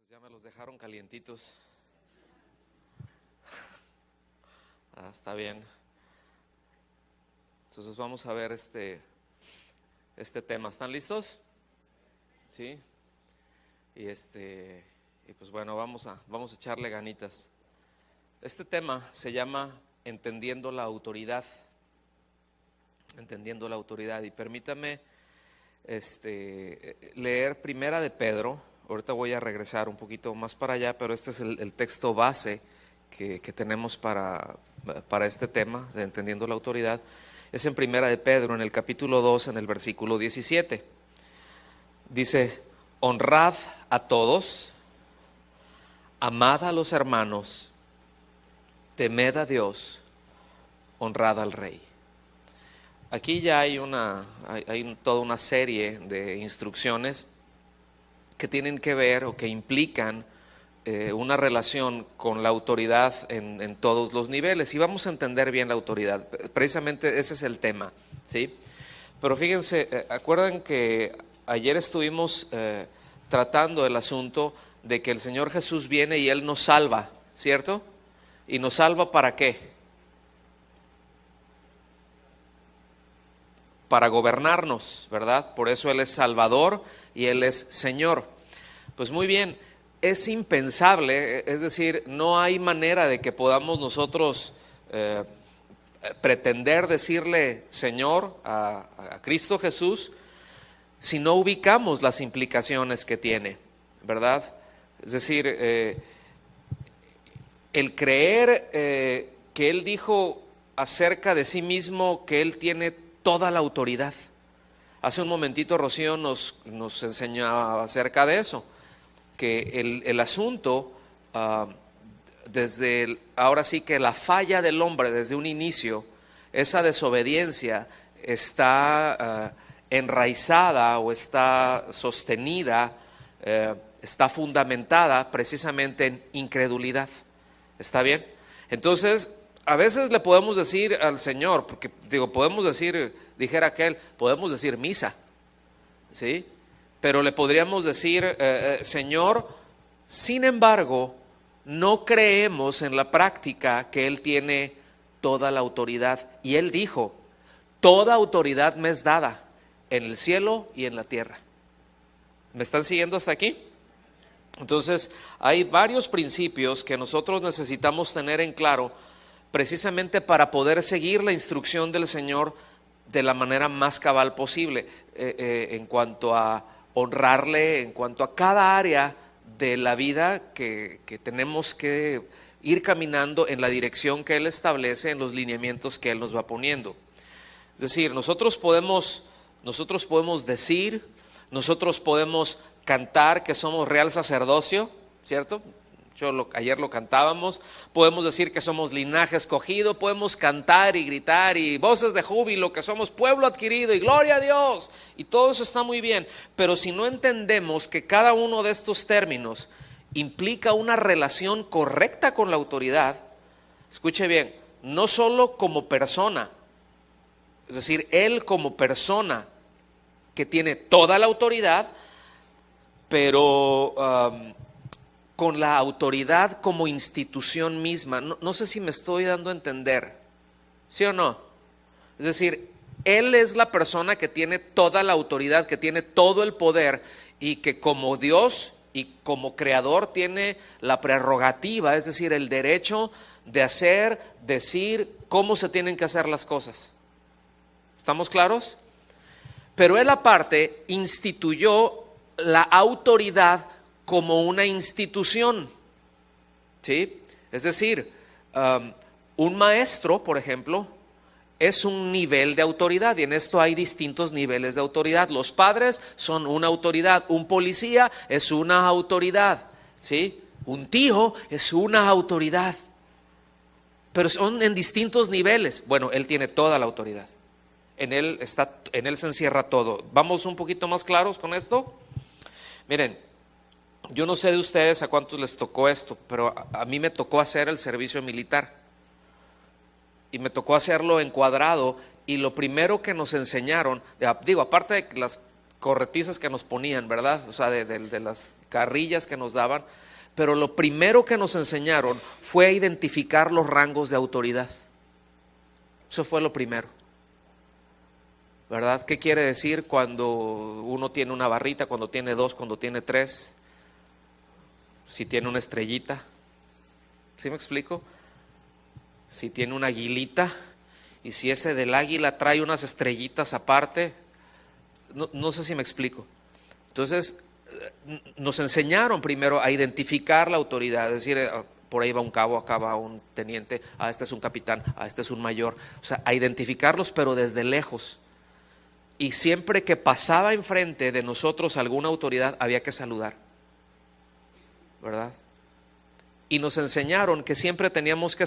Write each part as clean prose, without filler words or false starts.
Pues ya me los dejaron calientitos. Está bien. Entonces vamos a ver este tema. ¿Están listos? Sí. Y pues bueno, vamos a echarle ganitas. Este tema se llama Entendiendo la autoridad. Entendiendo la autoridad. Y permítame leer Primera de Pedro. Ahorita voy a regresar un poquito más para allá, pero este es el texto base que tenemos para este tema de Entendiendo la autoridad. Es en Primera de Pedro, en el capítulo 2, en el versículo 17. Dice: honrad a todos, amad a los hermanos, temed a Dios, honrad al Rey. Aquí ya hay toda una serie de instrucciones que tienen que ver o que implican una relación con la autoridad en todos los niveles, y vamos a entender bien la autoridad. Precisamente ese es el tema, ¿sí? Pero fíjense, acuerdan que ayer estuvimos tratando el asunto de que el Señor Jesús viene y Él nos salva, ¿cierto? ¿Y nos salva para qué? Para gobernarnos, ¿verdad? Por eso Él es Salvador y Él es Señor. Pues muy bien, es impensable, es decir, no hay manera de que podamos nosotros pretender decirle Señor a Cristo Jesús si no ubicamos las implicaciones que tiene, ¿verdad? Es decir, el creer que Él dijo acerca de sí mismo que Él tiene toda la autoridad. Hace un momentito Rocío nos enseñaba acerca de eso, que el asunto, ahora sí que la falla del hombre desde un inicio, esa desobediencia está enraizada o está sostenida, está fundamentada precisamente en incredulidad. ¿Está bien? Entonces, a veces le podemos decir al Señor, porque podemos decir, dijera aquel, podemos decir misa, ¿sí? Pero le podríamos decir, Señor, sin embargo, no creemos en la práctica que Él tiene toda la autoridad. Y Él dijo: toda autoridad me es dada en el cielo y en la tierra. ¿Me están siguiendo hasta aquí? Entonces, hay varios principios que nosotros necesitamos tener en claro, precisamente para poder seguir la instrucción del Señor de la manera más cabal posible, en cuanto a honrarle, en cuanto a cada área de la vida que tenemos que ir caminando en la dirección que Él establece, en los lineamientos que Él nos va poniendo. Es decir, nosotros podemos decir, nosotros podemos cantar que somos real sacerdocio, ¿cierto? Ayer lo cantábamos. Podemos decir que somos linaje escogido, podemos cantar y gritar y voces de júbilo que somos pueblo adquirido y gloria a Dios, y todo eso está muy bien, pero si no entendemos que cada uno de estos términos implica una relación correcta con la autoridad, escuche bien, no solo como persona, es decir, Él como persona que tiene toda la autoridad, pero con la autoridad como institución misma. No sé si me estoy dando a entender, ¿sí o no? Es decir, Él es la persona que tiene toda la autoridad, que tiene todo el poder, y que como Dios y como creador tiene la prerrogativa, es decir, el derecho de hacer, decir cómo se tienen que hacer las cosas. ¿Estamos claros? Pero Él aparte instituyó la autoridad como una institución, ¿sí? Es decir, un maestro, por ejemplo, es un nivel de autoridad, y en esto hay distintos niveles de autoridad. Los padres son una autoridad, un policía es una autoridad, ¿sí? Un tío es una autoridad, pero son en distintos niveles. Bueno, Él tiene toda la autoridad, en Él se encierra todo. ¿Vamos un poquito más claros con esto? Miren, yo no sé de ustedes a cuántos les tocó esto, pero a mí me tocó hacer el servicio militar, y me tocó hacerlo encuadrado, y lo primero que nos enseñaron, aparte de las corretizas que nos ponían, ¿verdad? O sea, de las carrillas que nos daban. Pero lo primero que nos enseñaron fue a identificar los rangos de autoridad. Eso fue lo primero, ¿verdad? ¿Qué quiere decir cuando uno tiene una barrita, cuando tiene dos, cuando tiene tres? Si tiene una estrellita, ¿sí me explico? Si tiene una aguilita, y si ese del águila trae unas estrellitas aparte, no sé si me explico. Entonces, nos enseñaron primero a identificar la autoridad, es decir, por ahí va un cabo, acá va un teniente, este es un capitán, este es un mayor. O sea, a identificarlos pero desde lejos. Y siempre que pasaba enfrente de nosotros alguna autoridad había que saludar, ¿verdad? Y nos enseñaron que siempre teníamos que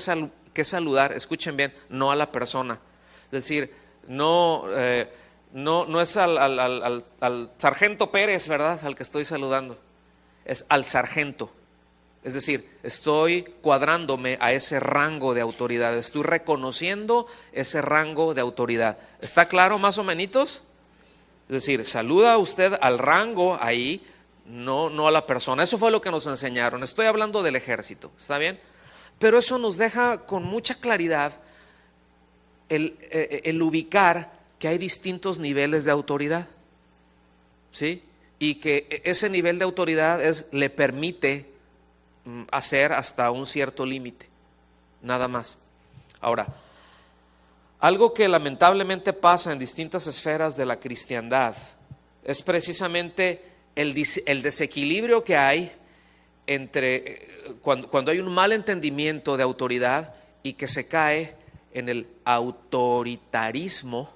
saludar, escuchen bien, no a la persona. Es decir, no es al sargento Pérez, ¿verdad? Al que estoy saludando, es al sargento. Es decir, estoy cuadrándome a ese rango de autoridad, estoy reconociendo ese rango de autoridad. ¿Está claro más o menos? Es decir, saluda usted al rango ahí, no a la persona. Eso fue lo que nos enseñaron. Estoy hablando del ejército, ¿está bien? Pero eso nos deja con mucha claridad el ubicar que hay distintos niveles de autoridad, ¿sí? Y que ese nivel de autoridad le permite hacer hasta un cierto límite, nada más. Ahora, algo que lamentablemente pasa en distintas esferas de la cristiandad es precisamente el desequilibrio que hay entre cuando hay un mal entendimiento de autoridad y que se cae en el autoritarismo,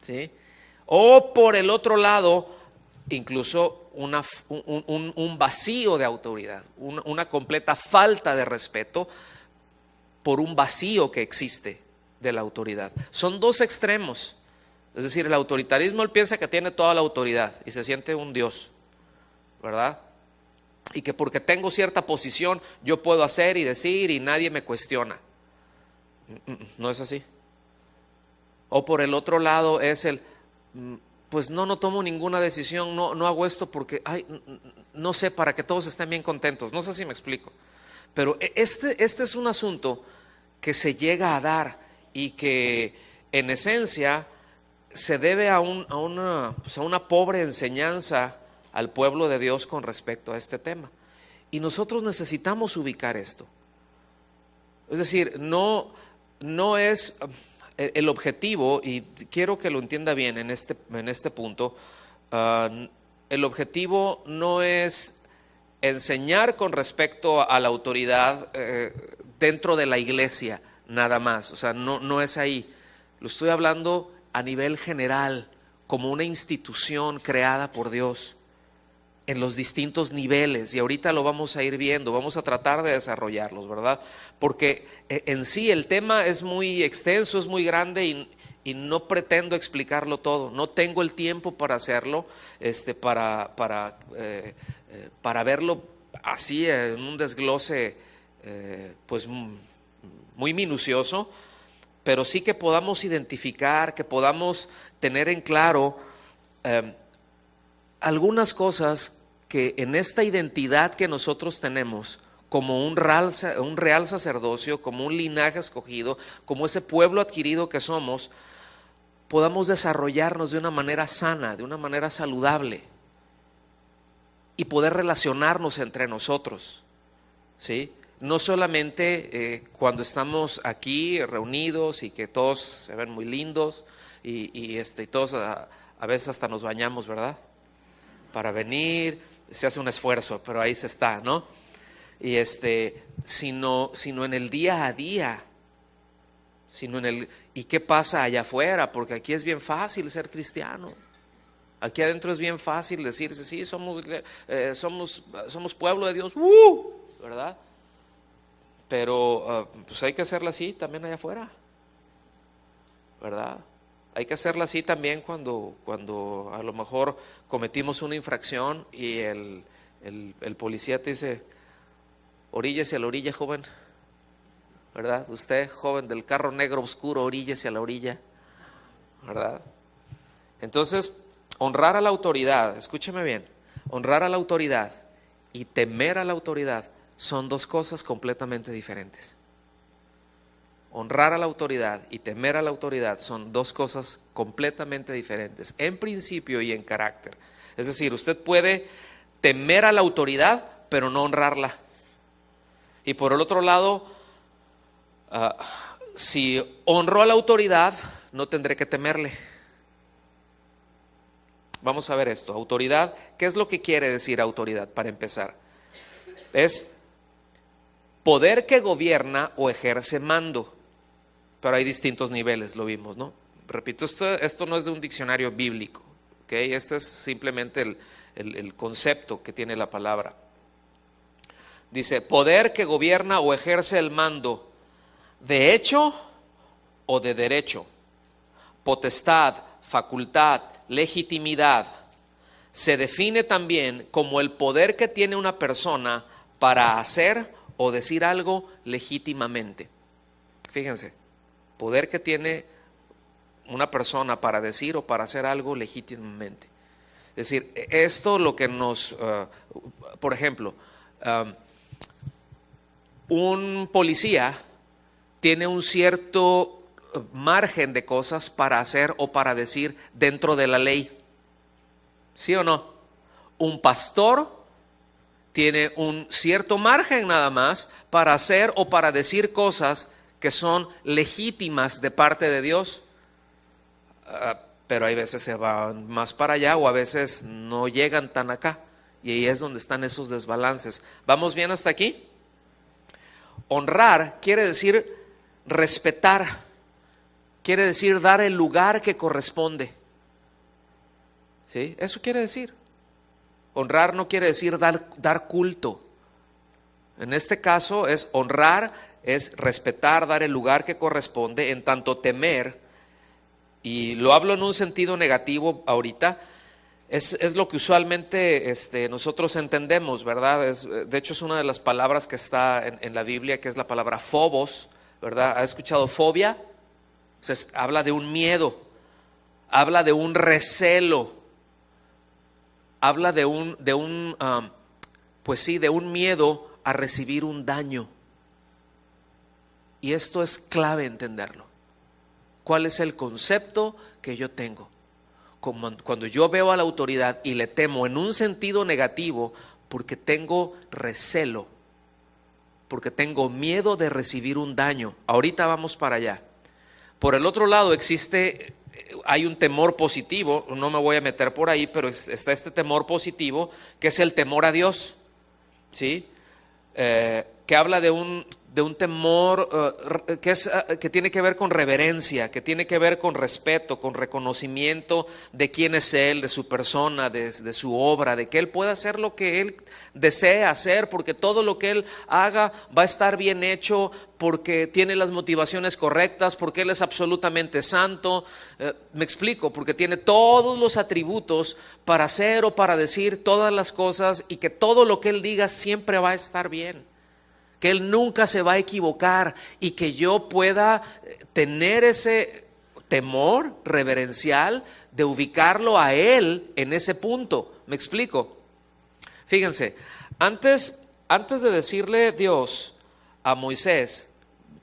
¿sí? O por el otro lado, incluso un vacío de autoridad, una completa falta de respeto por un vacío que existe de la autoridad. Son dos extremos. Es decir, el autoritarismo, él piensa que tiene toda la autoridad y se siente un Dios, ¿verdad? Y que porque tengo cierta posición yo puedo hacer y decir y nadie me cuestiona. No es así. O por el otro lado es pues no tomo ninguna decisión, no hago esto porque no sé, para que todos estén bien contentos. No sé si me explico. Pero este es un asunto que se llega a dar y que en esencia se debe a una pobre enseñanza al pueblo de Dios con respecto a este tema. Y nosotros necesitamos ubicar esto. Es decir, no es el objetivo, y quiero que lo entienda bien en este punto, el objetivo no es enseñar con respecto a la autoridad dentro de la iglesia nada más. O sea, no es ahí. Lo estoy hablando a nivel general, como una institución creada por Dios en los distintos niveles, y ahorita lo vamos a ir viendo, vamos a tratar de desarrollarlos, ¿verdad? Porque en sí el tema es muy extenso, es muy grande y no pretendo explicarlo todo, no tengo el tiempo para hacerlo, para verlo así en un desglose pues muy minucioso, pero sí que podamos identificar, que podamos tener en claro algunas cosas que en esta identidad que nosotros tenemos como un real sacerdocio, como un linaje escogido, como ese pueblo adquirido que somos, podamos desarrollarnos de una manera sana, de una manera saludable y poder relacionarnos entre nosotros, ¿sí? No solamente cuando estamos aquí reunidos y que todos se ven muy lindos y todos a veces hasta nos bañamos, ¿verdad? Para venir, se hace un esfuerzo, pero ahí se está, ¿no? Y sino en el día a día, ¿y qué pasa allá afuera? Porque aquí es bien fácil ser cristiano. Aquí adentro es bien fácil decirse, sí, somos pueblo de Dios, ¿verdad? Pero pues hay que hacerla así también allá afuera, ¿verdad? Hay que hacerla así también cuando a lo mejor cometimos una infracción y el policía te dice, oríllese a la orilla, joven, ¿verdad? Usted, joven del carro negro oscuro, oríllese a la orilla, ¿verdad? Entonces, honrar a la autoridad, escúcheme bien, honrar a la autoridad y temer a la autoridad son dos cosas completamente diferentes. Honrar a la autoridad y temer a la autoridad son dos cosas completamente diferentes, en principio y en carácter. Es decir, usted puede temer a la autoridad, pero no honrarla. Y por el otro lado, si honro a la autoridad, no tendré que temerle. Vamos a ver esto. Autoridad, ¿qué es lo que quiere decir autoridad? Para empezar, es poder que gobierna o ejerce mando. Pero hay distintos niveles, lo vimos, ¿no? Repito, esto no es de un diccionario bíblico, ¿ok? Este es simplemente el concepto que tiene la palabra. Dice, poder que gobierna o ejerce el mando de hecho o de derecho, potestad, facultad, legitimidad. Se define también como el poder que tiene una persona para hacer o decir algo legítimamente. Fíjense, poder que tiene una persona para decir o para hacer algo legítimamente. Es decir, esto lo que nos, por ejemplo, un policía tiene un cierto margen de cosas para hacer o para decir dentro de la ley. ¿Sí o no? Un pastor tiene un cierto margen nada más para hacer o para decir cosas que son legítimas de parte de Dios. Pero hay veces se van más para allá o a veces no llegan tan acá. Y ahí es donde están esos desbalances. ¿Vamos bien hasta aquí? Honrar quiere decir respetar, quiere decir dar el lugar que corresponde. ¿Sí? Eso quiere decir. Honrar no quiere decir dar culto. En este caso es honrar, es respetar, dar el lugar que corresponde, en tanto temer, y lo hablo en un sentido negativo ahorita, es lo que usualmente nosotros entendemos, ¿verdad? De hecho es una de las palabras que está en la Biblia, que es la palabra phobos, ¿verdad? ¿Ha escuchado fobia? O sea, habla de un miedo, habla de un recelo, habla de un miedo a recibir un daño. Y esto es clave entenderlo. ¿Cuál es el concepto que yo tengo? Cuando yo veo a la autoridad y le temo en un sentido negativo, porque tengo recelo, porque tengo miedo de recibir un daño. Ahorita vamos para allá. Por el otro lado hay un temor positivo, no me voy a meter por ahí, pero está este temor positivo, que es el temor a Dios, ¿sí? Que habla de un temor que tiene que ver con reverencia, que tiene que ver con respeto, con reconocimiento de quién es Él, de su persona, de su obra, de que Él pueda hacer lo que Él desea hacer, porque todo lo que Él haga va a estar bien hecho, porque tiene las motivaciones correctas, porque Él es absolutamente santo. Me explico, porque tiene todos los atributos para hacer o para decir todas las cosas, y que todo lo que Él diga siempre va a estar bien, que Él nunca se va a equivocar, y que yo pueda tener ese temor reverencial de ubicarlo a Él en ese punto. ¿Me explico? Fíjense, antes de decirle Dios a Moisés,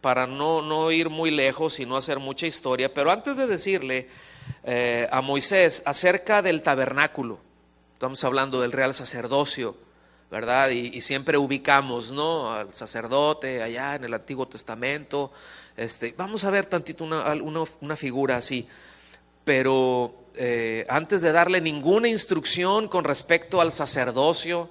para no ir muy lejos y no hacer mucha historia, pero antes de decirle a Moisés acerca del tabernáculo, estamos hablando del real sacerdocio, ¿verdad? Y siempre ubicamos, ¿no?, al sacerdote allá en el Antiguo Testamento. Vamos a ver tantito una figura así. Pero antes de darle ninguna instrucción con respecto al sacerdocio,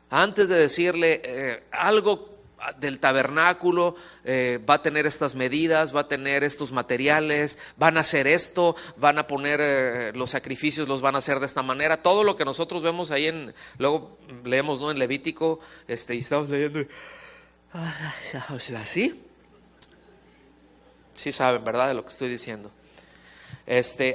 antes de decirle algo del tabernáculo, va a tener estas medidas, va a tener estos materiales, van a hacer esto, van a poner los sacrificios, los van a hacer de esta manera. Todo lo que nosotros vemos ahí luego leemos, ¿no?, en Levítico, y estamos leyendo así. Sí saben, ¿verdad?, de lo que estoy diciendo.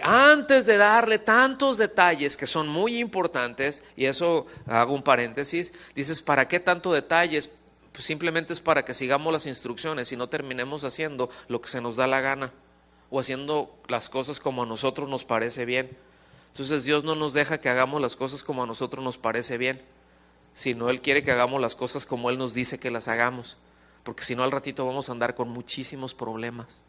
Antes de darle tantos detalles que son muy importantes, y eso hago un paréntesis, dices, ¿para qué tanto detalles? Pues simplemente es para que sigamos las instrucciones y no terminemos haciendo lo que se nos da la gana, o haciendo las cosas como a nosotros nos parece bien. Entonces Dios no nos deja que hagamos las cosas como a nosotros nos parece bien, sino Él quiere que hagamos las cosas como Él nos dice que las hagamos, porque si no al ratito vamos a andar con muchísimos problemas.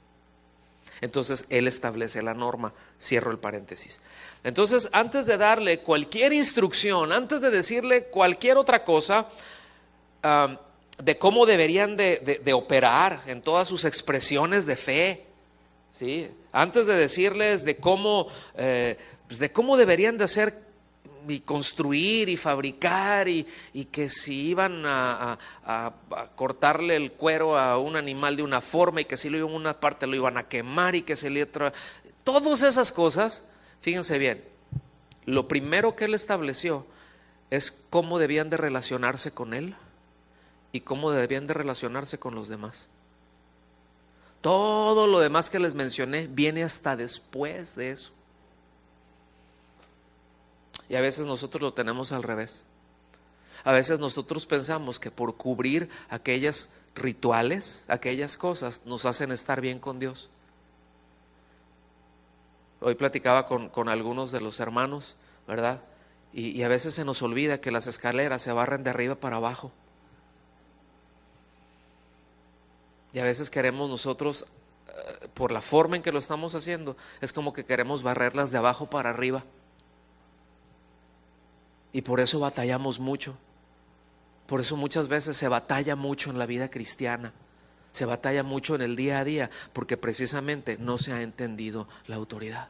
Entonces Él establece la norma. Cierro el paréntesis. Entonces, antes de darle cualquier instrucción, antes de decirle cualquier otra cosa de cómo deberían de operar en todas sus expresiones de fe, ¿sí? Antes de decirles de cómo deberían de hacer y construir y fabricar, y que si iban a cortarle el cuero a un animal de una forma, y que si lo iban una parte lo iban a quemar, y que se le todas esas cosas, fíjense bien, lo primero que Él estableció es cómo debían de relacionarse con Él y cómo debían de relacionarse con los demás. Todo lo demás que les mencioné viene hasta después de eso. Y a veces nosotros lo tenemos al revés. A veces nosotros pensamos que por cubrir aquellos rituales, aquellas cosas, nos hacen estar bien con Dios. Hoy platicaba con algunos de los hermanos, ¿verdad? Y a veces se nos olvida que las escaleras se barren de arriba para abajo. Y a veces queremos nosotros, por la forma en que lo estamos haciendo, es como que queremos barrerlas de abajo para arriba. Y por eso batallamos mucho. Por eso muchas veces se batalla mucho en la vida cristiana. Se batalla mucho en el día a día, porque precisamente no se ha entendido la autoridad.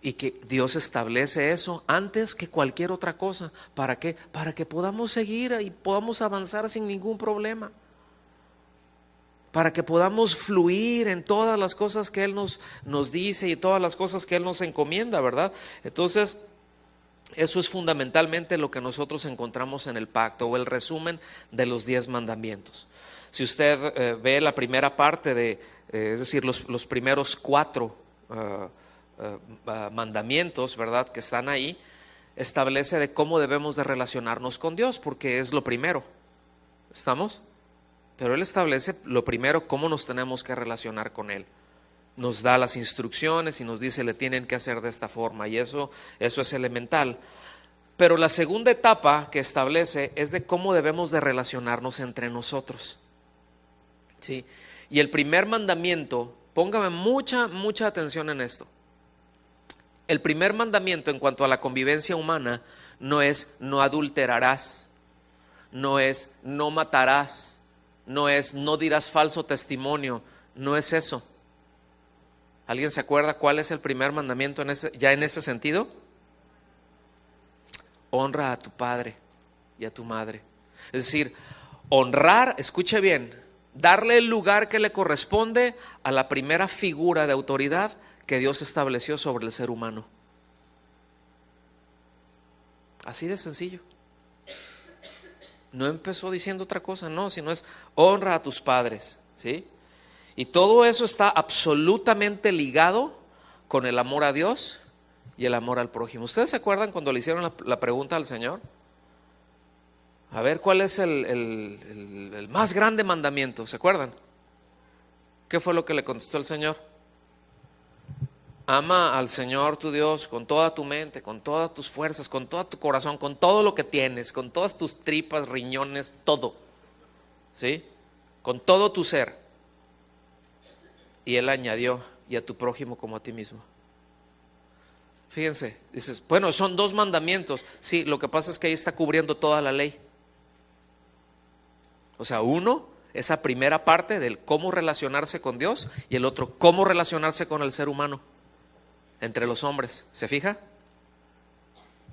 Y que Dios establece eso antes que cualquier otra cosa. ¿Para qué? Para que podamos seguir y podamos avanzar sin ningún problema. Para que podamos fluir en todas las cosas que Él nos dice y todas las cosas que Él nos encomienda, ¿verdad? Entonces, eso es fundamentalmente lo que nosotros encontramos en el pacto, o el resumen de los 10 mandamientos. Si usted ve la primera parte es decir, los primeros 4 mandamientos, ¿verdad?, que están ahí, establece de cómo debemos de relacionarnos con Dios, porque es lo primero. ¿Estamos? Pero Él establece lo primero, cómo nos tenemos que relacionar con Él. Nos da las instrucciones y nos dice, le tienen que hacer de esta forma, y eso es elemental. Pero la segunda etapa que establece es de cómo debemos de relacionarnos entre nosotros, ¿sí? Y el primer mandamiento, póngame mucha atención en esto. El primer mandamiento en cuanto a la convivencia humana no es no adulterarás, no es no matarás, no es no dirás falso testimonio, no es eso. ¿Alguien se acuerda cuál es el primer mandamiento ya en ese sentido? Honra a tu padre y a tu madre. Es decir, honrar, escuche bien, darle el lugar que le corresponde a la primera figura de autoridad que Dios estableció sobre el ser humano. Así de sencillo. No empezó diciendo otra cosa, no, sino es honra a tus padres, ¿sí? Y todo eso está absolutamente ligado con el amor a Dios y el amor al prójimo. ¿Ustedes se acuerdan cuando le hicieron la pregunta al Señor? A ver, ¿cuál es el más grande mandamiento? ¿Se acuerdan? ¿Qué fue lo que le contestó el Señor? Ama al Señor tu Dios con toda tu mente, con todas tus fuerzas, con todo tu corazón, con todo lo que tienes, con todas tus tripas, riñones, todo, ¿sí? Con todo tu ser. Y Él añadió, y a tu prójimo como a ti mismo. Fíjense, dices, bueno, son 2 mandamientos. Sí, lo que pasa es que ahí está cubriendo toda la ley. O sea, uno, esa primera parte del cómo relacionarse con Dios, y el otro, cómo relacionarse con el ser humano, entre los hombres. ¿Se fija?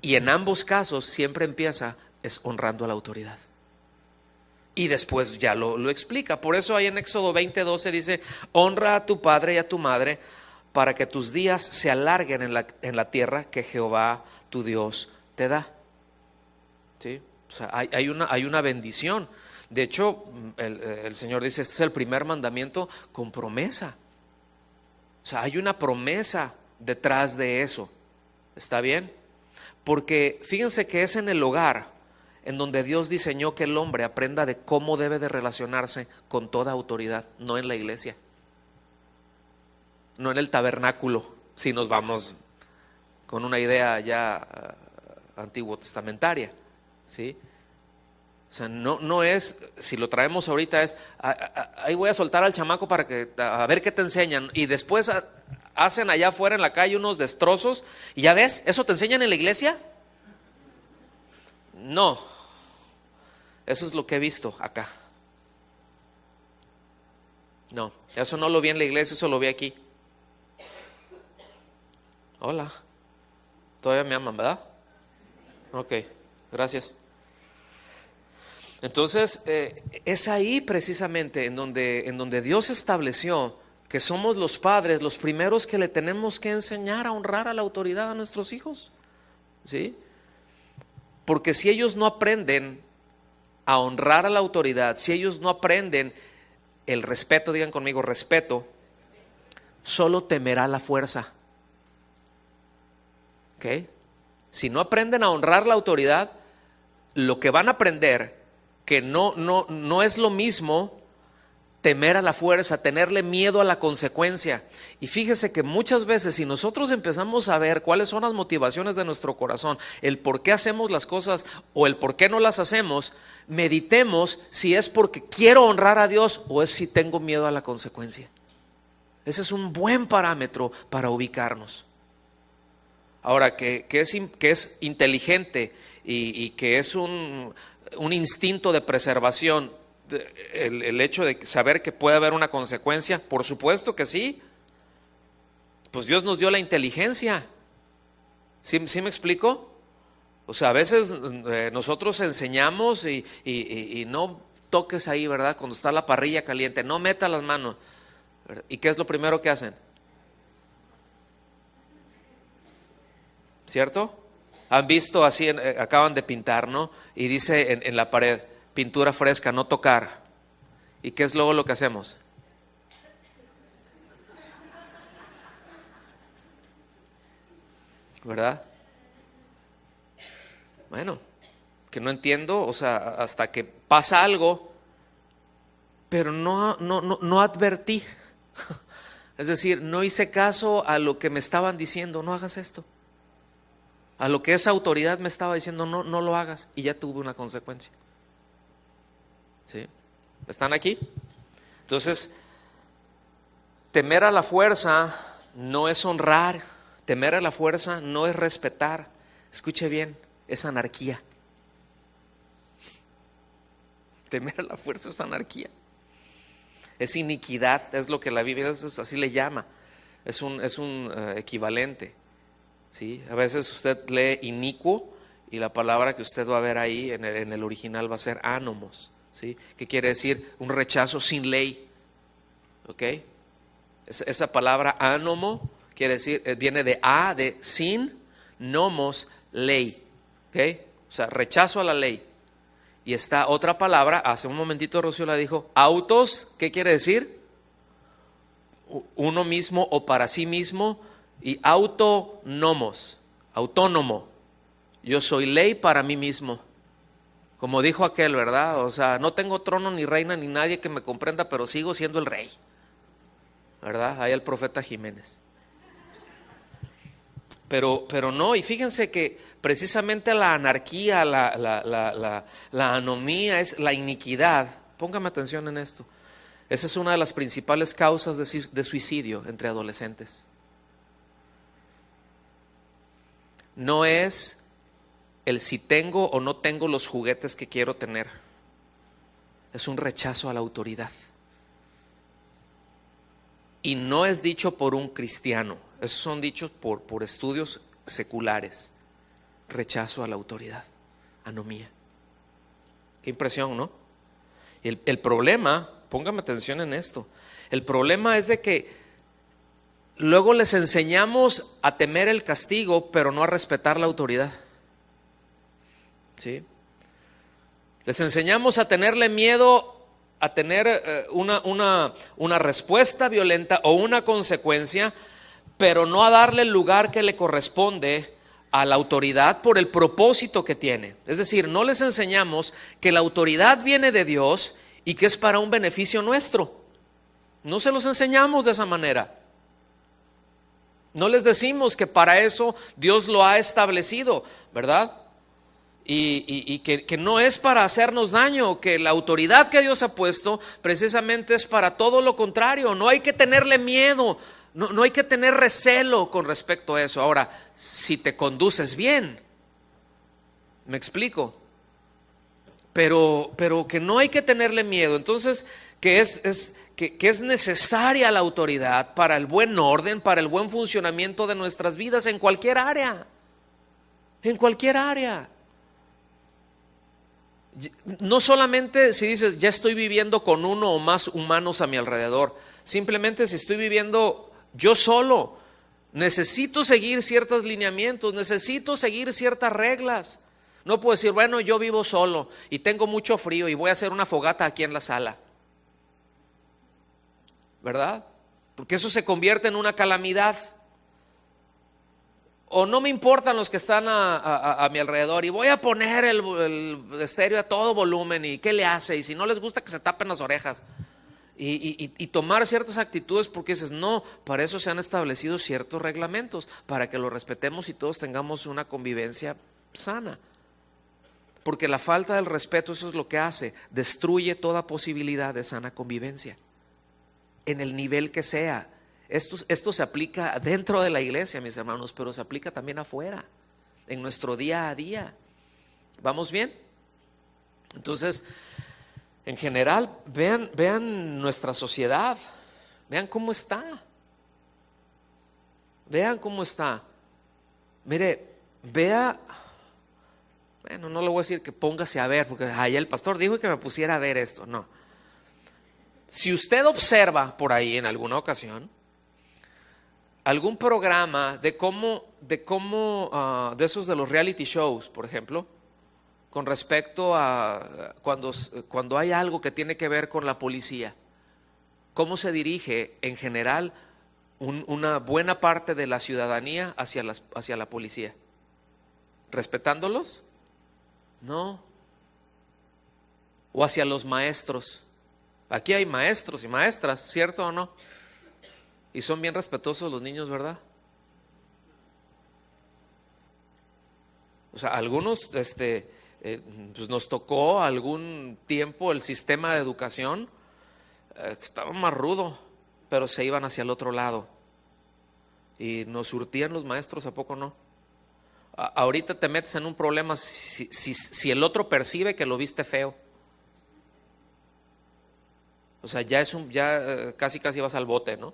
Y en ambos casos siempre empieza es honrando a la autoridad. Y después ya lo explica. Por eso ahí en Éxodo 20:12 dice, honra a tu padre y a tu madre para que tus días se alarguen en la tierra que Jehová tu Dios te da. ¿Sí? O sea, hay una bendición. De hecho, el Señor dice, este es el primer mandamiento con promesa. O sea, hay una promesa detrás de eso. ¿Está bien? Porque fíjense que es en el hogar en donde Dios diseñó que el hombre aprenda de cómo debe de relacionarse con toda autoridad, no en la iglesia, no en el tabernáculo, si nos vamos con una idea ya antiguo testamentaria, ¿sí? O sea, no es, si lo traemos ahorita es, ahí voy a soltar al chamaco para que, a ver qué te enseñan, y después hacen allá afuera en la calle unos destrozos, y ya ves, ¿eso te enseñan en la iglesia? No, eso es lo que he visto acá. No, eso no lo vi en la iglesia, eso lo vi aquí. Hola, todavía me aman, ¿verdad? Ok, gracias. Entonces, es ahí precisamente en donde Dios estableció que somos los padres, los primeros que le tenemos que enseñar a honrar a la autoridad a nuestros hijos, ¿sí? Porque si ellos no aprenden a honrar a la autoridad, si ellos no aprenden el respeto, digan conmigo, respeto, solo temerá la fuerza. ¿Ok? Si no aprenden a honrar la autoridad, lo que van a aprender que no es lo mismo temer a la fuerza, tenerle miedo a la consecuencia. Y fíjese que muchas veces si nosotros empezamos a ver cuáles son las motivaciones de nuestro corazón, el por qué hacemos las cosas o el por qué no las hacemos, meditemos si es porque quiero honrar a Dios o es si tengo miedo a la consecuencia. Ese es un buen parámetro para ubicarnos. Ahora, que es inteligente y que es un instinto de preservación, el hecho de saber que puede haber una consecuencia, por supuesto que sí. Pues Dios nos dio la inteligencia. ¿Sí me explico? O sea, a veces nosotros enseñamos y no toques ahí, ¿verdad? Cuando está la parrilla caliente, no meta las manos. ¿Y qué es lo primero que hacen? ¿Cierto? Han visto así, acaban de pintar, ¿no? Y dice en la pared, pintura fresca, no tocar. ¿Y qué es luego lo que hacemos? ¿Verdad? Bueno, que no entiendo, o sea, hasta que pasa algo, pero no advertí. Es decir, no hice caso a lo que me estaban diciendo, no hagas esto. A lo que esa autoridad me estaba diciendo, no lo hagas, y ya tuve una consecuencia. ¿Sí? ¿Están aquí? Entonces, temer a la fuerza no es honrar, temer a la fuerza no es respetar. Escuche bien, es anarquía. Temer a la fuerza es anarquía. Es iniquidad, es lo que la Biblia así le llama. Es un equivalente. ¿Sí? A veces usted lee inicuo y la palabra que usted va a ver ahí en el original va a ser anomos, ¿sí? ¿Qué quiere decir? Un rechazo sin ley. ¿Ok? Esa palabra anomo quiere decir, viene de sin, nomos, ley. ¿Ok? O sea, rechazo a la ley. Y está otra palabra, hace un momentito Rocío la dijo, autos, ¿qué quiere decir? Uno mismo o para sí mismo. Y autónomos, autónomo. Yo soy ley para mí mismo. Como dijo aquel, ¿verdad? O sea, no tengo trono ni reina ni nadie que me comprenda, pero sigo siendo el rey. ¿Verdad? Ahí el profeta Jiménez. Pero no, y fíjense que precisamente la anarquía, la anomía, es la iniquidad. Póngame atención en esto. Esa es una de las principales causas de suicidio entre adolescentes. No es el si tengo o no tengo los juguetes que quiero tener. Es un rechazo a la autoridad. Y no es dicho por un cristiano. Esos son dichos por estudios seculares. Rechazo a la autoridad. Anomía. Qué impresión, ¿no? Y el problema, póngame atención en esto. El problema es de que luego les enseñamos a temer el castigo, pero no a respetar la autoridad. ¿Sí? Les enseñamos a tenerle miedo, a tener una respuesta violenta o una consecuencia, pero no a darle el lugar que le corresponde a la autoridad por el propósito que tiene. Es decir, no les enseñamos que la autoridad viene de Dios y que es para un beneficio nuestro. No se los enseñamos de esa manera. No les decimos que para eso Dios lo ha establecido, ¿verdad? Y que no es para hacernos daño, que la autoridad que Dios ha puesto precisamente es para todo lo contrario. No hay que tenerle miedo, no hay que tener recelo con respecto a eso. Ahora, si te conduces bien, me explico, pero que no hay que tenerle miedo. Entonces, que es necesaria la autoridad para el buen orden, para el buen funcionamiento de nuestras vidas en cualquier área, en cualquier área. No solamente si dices ya estoy viviendo con uno o más humanos a mi alrededor, simplemente si estoy viviendo yo solo, necesito seguir ciertos lineamientos, necesito seguir ciertas reglas. No puedo decir, bueno, yo vivo solo y tengo mucho frío y voy a hacer una fogata aquí en la sala, ¿verdad? Porque eso se convierte en una calamidad. O no me importan los que están a mi alrededor y voy a poner el estéreo a todo volumen y qué le hace, y si no les gusta que se tapen las orejas y tomar ciertas actitudes, porque dices, no, para eso se han establecido ciertos reglamentos, para que los respetemos y todos tengamos una convivencia sana. Porque la falta del respeto, eso es lo que hace, destruye toda posibilidad de sana convivencia, en el nivel que sea. Esto se aplica dentro de la iglesia, mis hermanos, pero se aplica también afuera, en nuestro día a día. ¿Vamos bien? Entonces, en general, vean nuestra sociedad, vean cómo está. Vean cómo está. Mire, vea, bueno, no le voy a decir que póngase a ver, porque ahí el pastor dijo que me pusiera a ver esto. No. Si usted observa por ahí en alguna ocasión algún programa de esos de los reality shows, por ejemplo, con respecto a cuando hay algo que tiene que ver con la policía, cómo se dirige en general una buena parte de la ciudadanía hacia la policía, respetándolos, no, o hacia los maestros. Aquí hay maestros y maestras, ¿cierto o no? Y son bien respetuosos los niños, ¿verdad? O sea, algunos pues nos tocó algún tiempo el sistema de educación que estaba más rudo, pero se iban hacia el otro lado y nos surtían los maestros, ¿a poco no? Ahorita te metes en un problema si el otro percibe que lo viste feo. O sea, ya casi vas al bote, ¿no?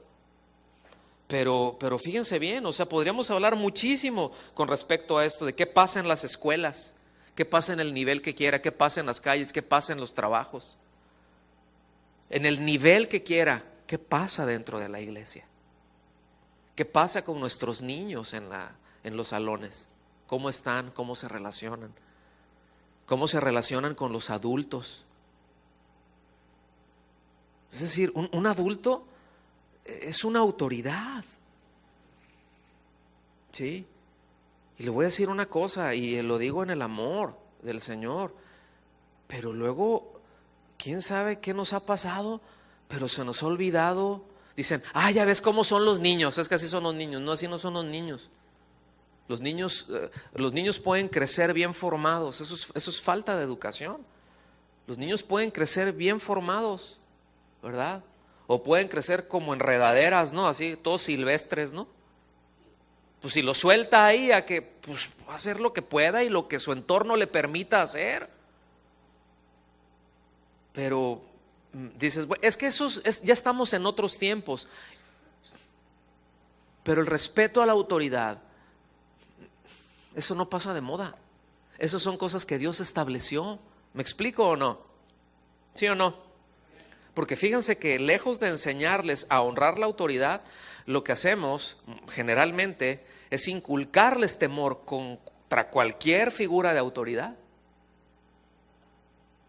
Pero fíjense bien, o sea, podríamos hablar muchísimo con respecto a esto, de qué pasa en las escuelas, qué pasa en el nivel que quiera, qué pasa en las calles, qué pasa en los trabajos, en el nivel que quiera, qué pasa dentro de la iglesia, qué pasa con nuestros niños en los salones, cómo están, cómo se relacionan con los adultos. Es decir, un adulto es una autoridad, ¿sí? Y le voy a decir una cosa, y lo digo en el amor del Señor, pero luego, ¿quién sabe qué nos ha pasado? Pero se nos ha olvidado. Dicen, ya ves cómo son los niños, es que así son los niños. No, así no son los niños. Los niños pueden crecer bien formados, eso es falta de educación. Los niños pueden crecer bien formados, ¿verdad? O pueden crecer como enredaderas, ¿no? Así, todos silvestres, ¿no? Pues si lo suelta ahí a que pues, va a hacer lo que pueda y lo que su entorno le permita hacer. Pero dices, es que ya estamos en otros tiempos. Pero el respeto a la autoridad, eso no pasa de moda. Esas son cosas que Dios estableció. ¿Me explico o no? ¿Sí o no? Porque fíjense que lejos de enseñarles a honrar la autoridad, lo que hacemos generalmente es inculcarles temor contra cualquier figura de autoridad.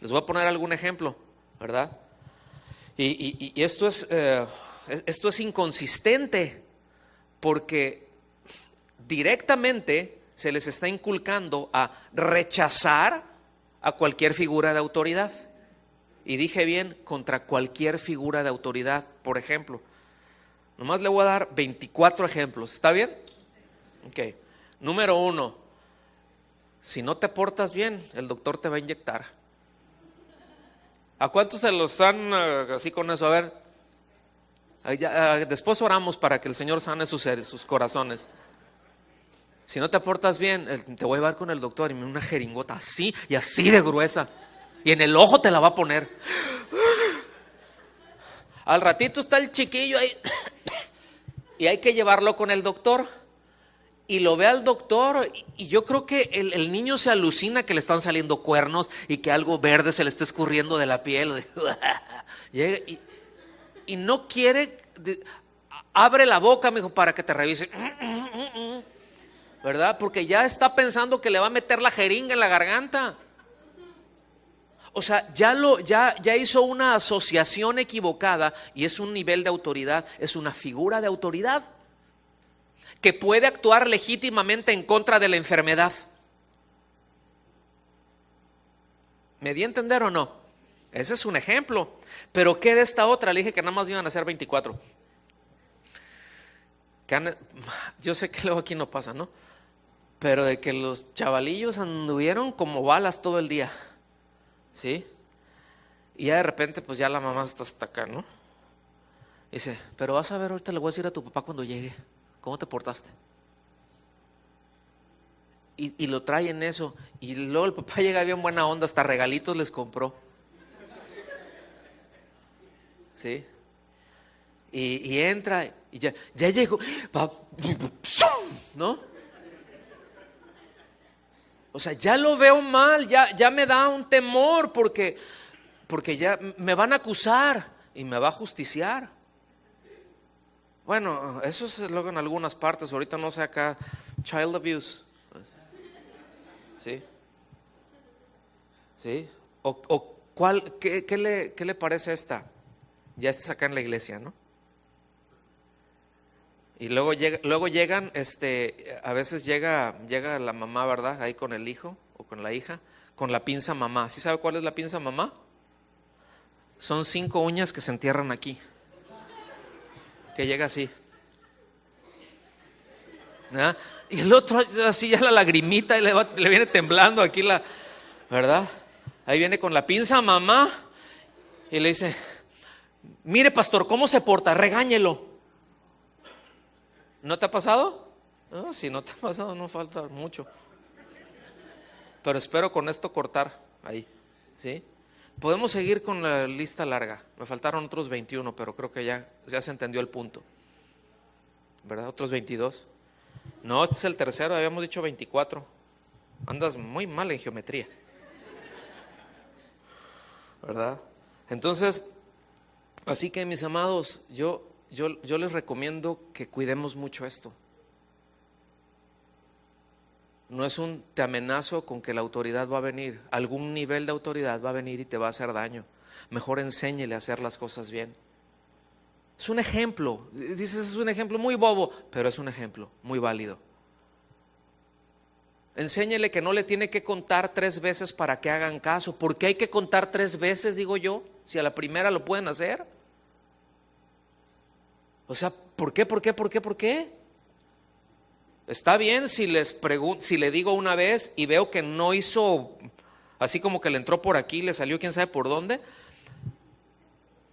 Les voy a poner algún ejemplo, ¿verdad? Y esto es inconsistente, porque directamente se les está inculcando a rechazar a cualquier figura de autoridad. Y dije bien, contra cualquier figura de autoridad. Por ejemplo, Nomás le voy a dar 24 ejemplos. ¿Está bien? Ok. Número 1. Si no te portas bien, el doctor te va a inyectar. ¿A cuántos se los dan así con eso? A ver. Después oramos para que el Señor sane sus corazones. Si no te portas bien, te voy a llevar con el doctor y me una jeringota así y así de gruesa. Y en el ojo te la va a poner. Al ratito está el chiquillo ahí y hay que llevarlo con el doctor. Y lo ve al doctor y yo creo que el niño se alucina que le están saliendo cuernos y que algo verde se le está escurriendo de la piel. Llega y no quiere, abre la boca, mijo, para que te revise. ¿Verdad? Porque ya está pensando que le va a meter la jeringa en la garganta. O sea, ya hizo una asociación equivocada y es un nivel de autoridad, es una figura de autoridad que puede actuar legítimamente en contra de la enfermedad. ¿Me di a entender o no? Ese es un ejemplo. Pero ¿qué de esta otra? Le dije que nada más iban a ser 24. Yo sé que luego aquí no pasa, ¿no? Pero de que los chavalillos anduvieron como balas todo el día. ¿Sí? Y ya de repente pues ya la mamá está hasta acá, ¿no? Dice, pero vas a ver, ahorita le voy a decir a tu papá cuando llegue ¿cómo te portaste? Y lo trae en eso. Y luego el papá llega bien buena onda, hasta regalitos les compró. ¿Sí? Y entra y ya llegó, ¿no? O sea, ya lo veo mal, ya me da un temor porque ya me van a acusar y me va a justiciar. Bueno, eso es luego en algunas partes, ahorita no sé acá, child abuse. ¿Sí? ¿Sí? ¿Qué le parece esta? Ya estás acá en la iglesia, ¿no? Y luego llegan, a veces llega la mamá, ¿verdad? Ahí con el hijo o con la hija, con la pinza mamá. ¿Sí sabe cuál es la pinza mamá? Son 5 uñas que se entierran aquí. Que llega así. ¿Ah? Y el otro así ya la lagrimita y le viene temblando aquí ¿verdad? Ahí viene con la pinza mamá y le dice, mire pastor, ¿cómo se porta? Regáñelo. ¿No te ha pasado? No, si no te ha pasado no falta mucho. Pero espero con esto cortar ahí, ¿sí? Podemos seguir con la lista larga. Me faltaron otros 21, pero creo que ya se entendió el punto, ¿verdad? Otros 22. No, este es el tercero, habíamos dicho 24. Andas muy mal en geometría, ¿verdad? Entonces, así que mis amados, yo les recomiendo que cuidemos mucho esto. No es un te amenazo con que la autoridad va a venir. Algún nivel de autoridad va a venir y te va a hacer daño. Mejor enséñele a hacer las cosas bien. Es un ejemplo. Dices, es un ejemplo muy bobo, pero es un ejemplo muy válido. Enséñele que no le tiene que contar 3 veces para que hagan caso. ¿Por qué hay que contar 3 veces, digo yo? Si a la primera lo pueden hacer. O sea, ¿por qué? Está bien si le digo una vez y veo que no hizo, así como que le entró por aquí, le salió quién sabe por dónde.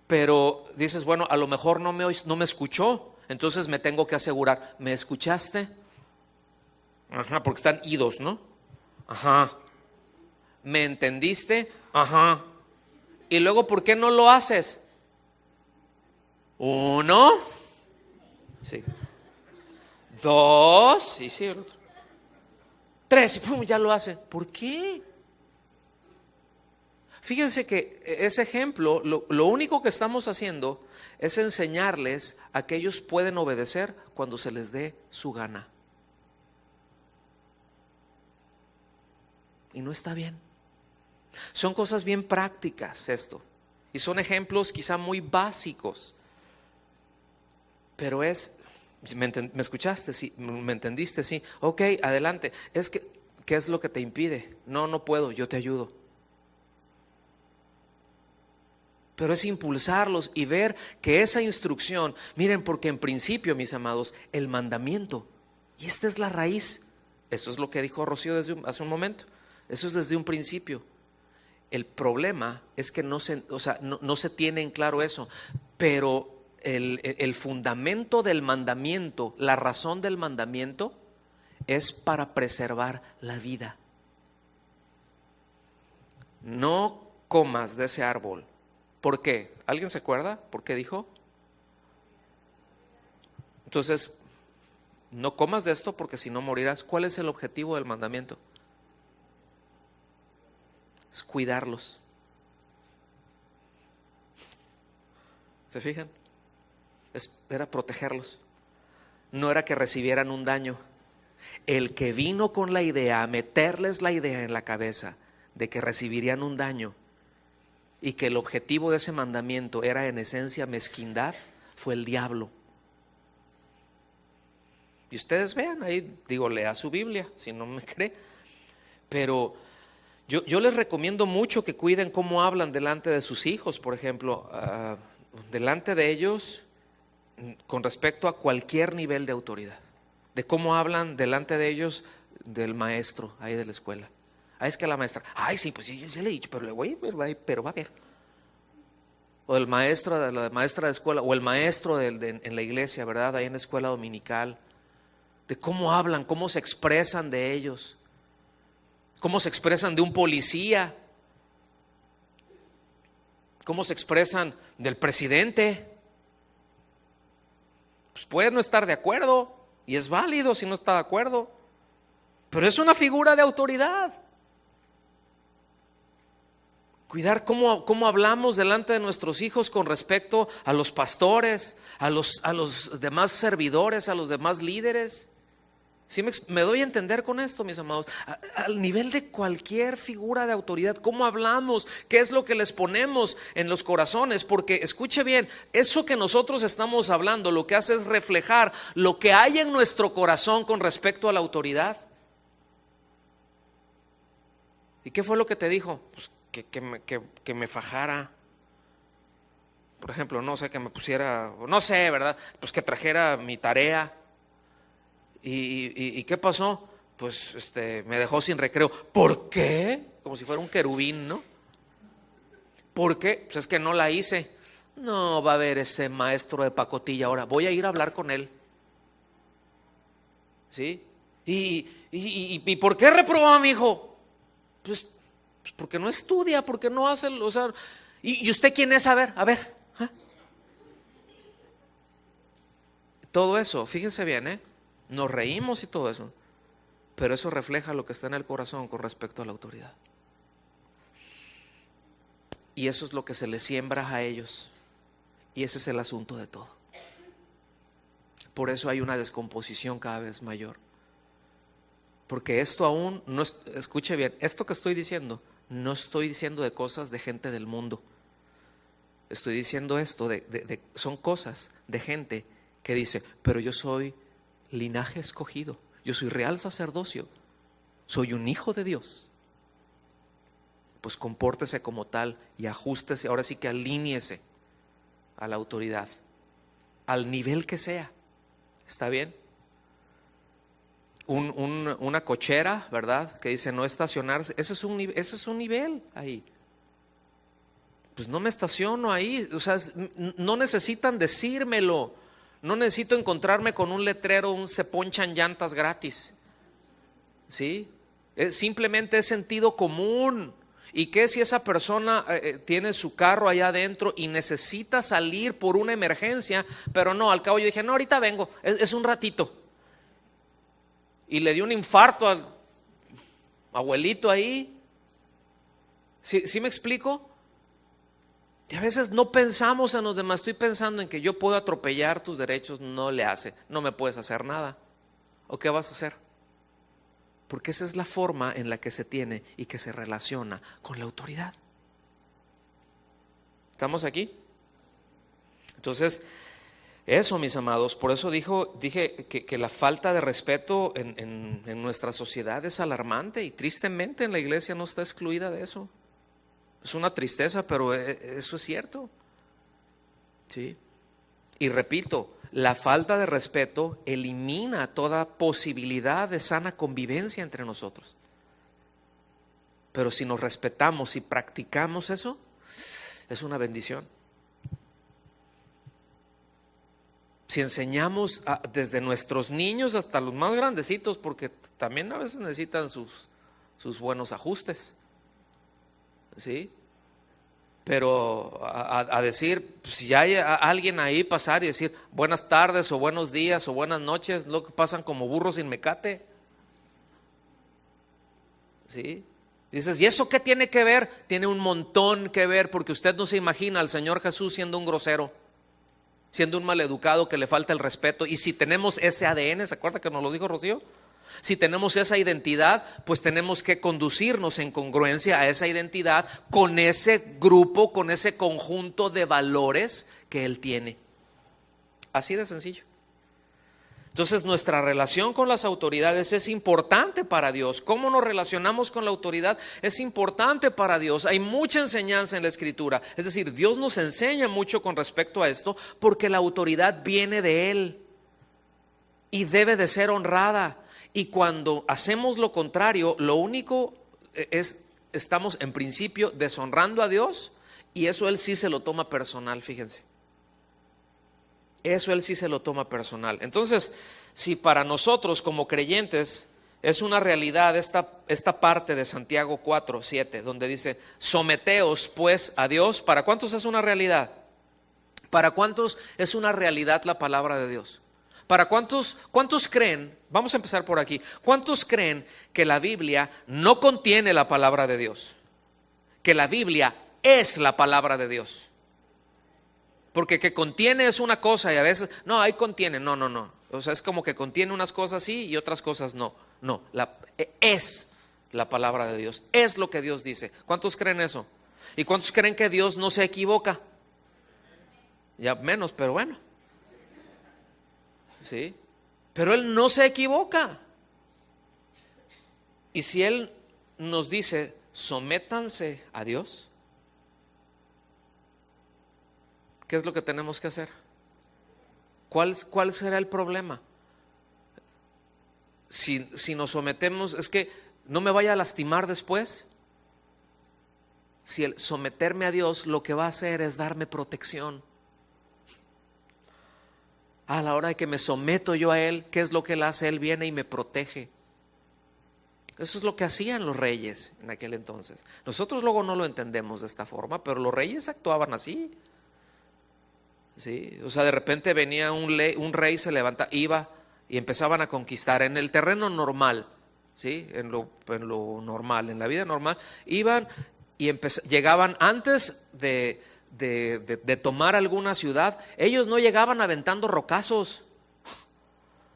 Pero dices, bueno, a lo mejor no me escuchó, entonces me tengo que asegurar, ¿me escuchaste? Ajá, porque están idos, ¿no? Ajá. ¿Me entendiste? Ajá. Y luego, ¿por qué no lo haces? 1, sí. 2, y sí, el otro. 3, y pum, ya lo hace. ¿Por qué? Fíjense que ese ejemplo, lo único que estamos haciendo es enseñarles a que ellos pueden obedecer cuando se les dé su gana. Y no está bien. Son cosas bien prácticas esto. Y son ejemplos quizá muy básicos. Pero ¿me escuchaste? Sí. ¿Me entendiste? Sí. Ok, adelante. ¿Qué es lo que te impide? No puedo, yo te ayudo. pero es impulsarlos y ver que esa instrucción, miren, porque en principio, mis amados, el mandamiento, y esta es la raíz, eso es lo que dijo Rocío hace un momento, eso es desde un principio. El problema es que no se tiene en claro eso, pero el fundamento del mandamiento, la razón del mandamiento es para preservar la vida. No comas de ese árbol. ¿Por qué? ¿Alguien se acuerda por qué dijo? Entonces, no comas de esto porque si no morirás. ¿Cuál es el objetivo del mandamiento? Es cuidarlos. ¿Se fijan? Era protegerlos. No era que recibieran un daño. El que vino con la idea, a meterles la idea en la cabeza de que recibirían un daño y que el objetivo de ese mandamiento era en esencia mezquindad, fue el diablo. Y ustedes vean ahí, digo, lea su Biblia si no me cree, pero yo les recomiendo mucho que cuiden cómo hablan delante de sus hijos, por ejemplo, delante de ellos con respecto a cualquier nivel de autoridad, de cómo hablan delante de ellos del maestro ahí de la escuela. Es que la maestra, sí, pues yo le he dicho, pero va a ver. O el maestro, la maestra de escuela, o el maestro en la iglesia, ¿verdad? Ahí en la escuela dominical, de cómo hablan, cómo se expresan de ellos, cómo se expresan de un policía, cómo se expresan del presidente. Pues puede no estar de acuerdo, y es válido si no está de acuerdo, pero es una figura de autoridad. Cuidar cómo hablamos delante de nuestros hijos con respecto a los pastores, a los demás servidores, a los demás líderes. ¿Sí me doy a entender con esto, mis amados? Al nivel de cualquier figura de autoridad, ¿cómo hablamos? ¿Qué es lo que les ponemos en los corazones? Porque escuche bien, eso que nosotros estamos hablando lo que hace es reflejar lo que hay en nuestro corazón con respecto a la autoridad. ¿Y qué fue lo que te dijo? Pues que me fajara, por ejemplo, no sé, que me pusiera, no sé, ¿verdad? Pues que trajera mi tarea. ¿Y qué pasó? Pues me dejó sin recreo. ¿Por qué? Como si fuera un querubín, ¿no? ¿Por qué? Pues es que no la hice. No va a haber ese maestro de pacotilla ahora. Voy a ir a hablar con él. ¿Sí? ¿Y por qué reprobaba a mi hijo? Pues porque no estudia, porque no hace, o sea, ¿y usted quién es? A ver. ¿Eh? Todo eso, fíjense bien, nos reímos y todo eso, pero eso refleja lo que está en el corazón con respecto a la autoridad. Y eso es lo que se les siembra a ellos. Y ese es el asunto de todo. Por eso hay una descomposición cada vez mayor. Porque esto aún no, escuche bien, esto que estoy diciendo, no estoy diciendo de cosas de gente del mundo. Estoy diciendo esto son cosas de gente que dice, pero yo soy linaje escogido, yo soy real sacerdocio, soy un hijo de Dios. Pues compórtese como tal y ajústese, ahora sí que alíñese a la autoridad, al nivel que sea. ¿Está bien? Una cochera, ¿verdad? Que dice no estacionarse, ese es un nivel ahí. Pues no me estaciono ahí, o sea, no necesitan decírmelo, no necesito encontrarme con un letrero, se ponchan llantas gratis, ¿sí? Simplemente es sentido común. ¿Y qué si esa persona tiene su carro allá adentro y necesita salir por una emergencia? Pero no, al cabo yo dije, no, ahorita vengo, es un ratito. Y le dio un infarto al abuelito ahí. ¿Sí me explico? Y a veces no pensamos en los demás. Estoy pensando en que yo puedo atropellar tus derechos. No le hace, no me puedes hacer nada. ¿O qué vas a hacer? Porque esa es la forma en la que se tiene y que se relaciona con la autoridad. ¿Estamos aquí? Entonces, eso, mis amados, por eso dije que la falta de respeto en nuestra sociedad es alarmante, y tristemente en la iglesia no está excluida de eso. Es una tristeza, pero eso es cierto. ¿Sí? Y repito, la falta de respeto elimina toda posibilidad de sana convivencia entre nosotros. Pero si nos respetamos, si practicamos eso, es una bendición. Si enseñamos desde nuestros niños hasta los más grandecitos, porque también a veces necesitan sus buenos ajustes, ¿sí? Pero a decir, si hay alguien ahí pasar y decir buenas tardes o buenos días o buenas noches, lo que pasan como burros sin mecate, ¿sí? Dices, ¿y eso qué tiene que ver? Tiene un montón que ver, porque usted no se imagina al Señor Jesús siendo un grosero, siendo un maleducado que le falta el respeto. Y si tenemos ese ADN, ¿se acuerda que nos lo dijo Rocío? Si tenemos esa identidad, pues tenemos que conducirnos en congruencia a esa identidad con ese grupo, con ese conjunto de valores que Él tiene. Así de sencillo. Entonces nuestra relación con las autoridades es importante para Dios. ¿Cómo nos relacionamos con la autoridad? Es importante para Dios. Hay mucha enseñanza en la Escritura. Es decir, Dios nos enseña mucho con respecto a esto, porque la autoridad viene de Él y debe de ser honrada. Y cuando hacemos lo contrario, lo único es, estamos en principio deshonrando a Dios, y eso Él sí se lo toma personal, fíjense. Eso Él sí se lo toma personal. Entonces, si para nosotros como creyentes es una realidad esta parte de Santiago 4:7, donde dice, someteos pues a Dios, ¿para cuántos es una realidad? ¿Para cuántos es una realidad la palabra de Dios? ¿Para cuántos creen? Vamos a empezar por aquí. ¿Cuántos creen que la Biblia no contiene la palabra de Dios? Que la Biblia es la palabra de Dios. Porque que contiene es una cosa y a veces, no, ahí contiene, no. O sea, es como que contiene unas cosas sí y otras cosas no. No, es la palabra de Dios, es lo que Dios dice. ¿Cuántos creen eso? ¿Y cuántos creen que Dios no se equivoca? Ya menos, pero bueno. ¿Sí? Pero Él no se equivoca. Y si Él nos dice, sométanse a Dios, ¿qué es lo que tenemos que hacer? ¿Cuál será el problema? Si nos sometemos, es que no me vaya a lastimar después. Si el someterme a Dios lo que va a hacer es darme protección. A la hora de que me someto yo a Él, ¿qué es lo que Él hace? Él viene y me protege. Eso es lo que hacían los reyes en aquel entonces. Nosotros luego no lo entendemos de esta forma, pero los reyes actuaban así. ¿Sí? O sea, de repente venía un rey, se levanta, iba y empezaban a conquistar en el terreno normal, ¿sí? En lo normal, en la vida normal, iban y llegaban antes de tomar alguna ciudad. Ellos no llegaban aventando rocazos,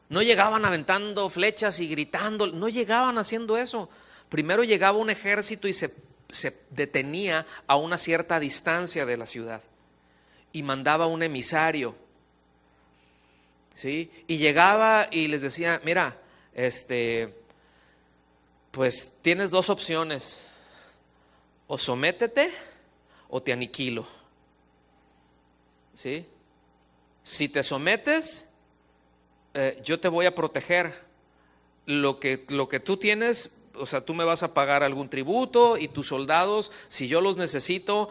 no llegaban aventando flechas y gritando, no llegaban haciendo eso. Primero llegaba un ejército y se detenía a una cierta distancia de la ciudad y mandaba un emisario, ¿sí? Y llegaba y les decía, mira, pues tienes dos opciones, o sométete o te aniquilo, ¿sí? Si te sometes, yo te voy a proteger. Lo que tú tienes, o sea, tú me vas a pagar algún tributo, y tus soldados, si yo los necesito,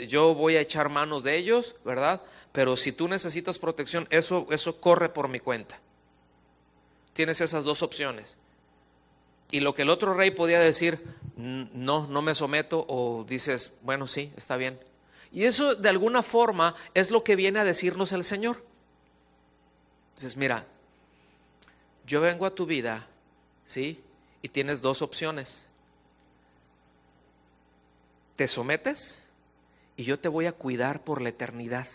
yo voy a echar manos de ellos, ¿verdad? Pero si tú necesitas protección, eso corre por mi cuenta. Tienes esas dos opciones. Y lo que el otro rey podía decir, no me someto, o dices, bueno, sí, está bien. Y eso de alguna forma es lo que viene a decirnos el Señor. Dices, mira, yo vengo a tu vida, ¿sí? Y tienes dos opciones. Te sometes y yo te voy a cuidar por la eternidad.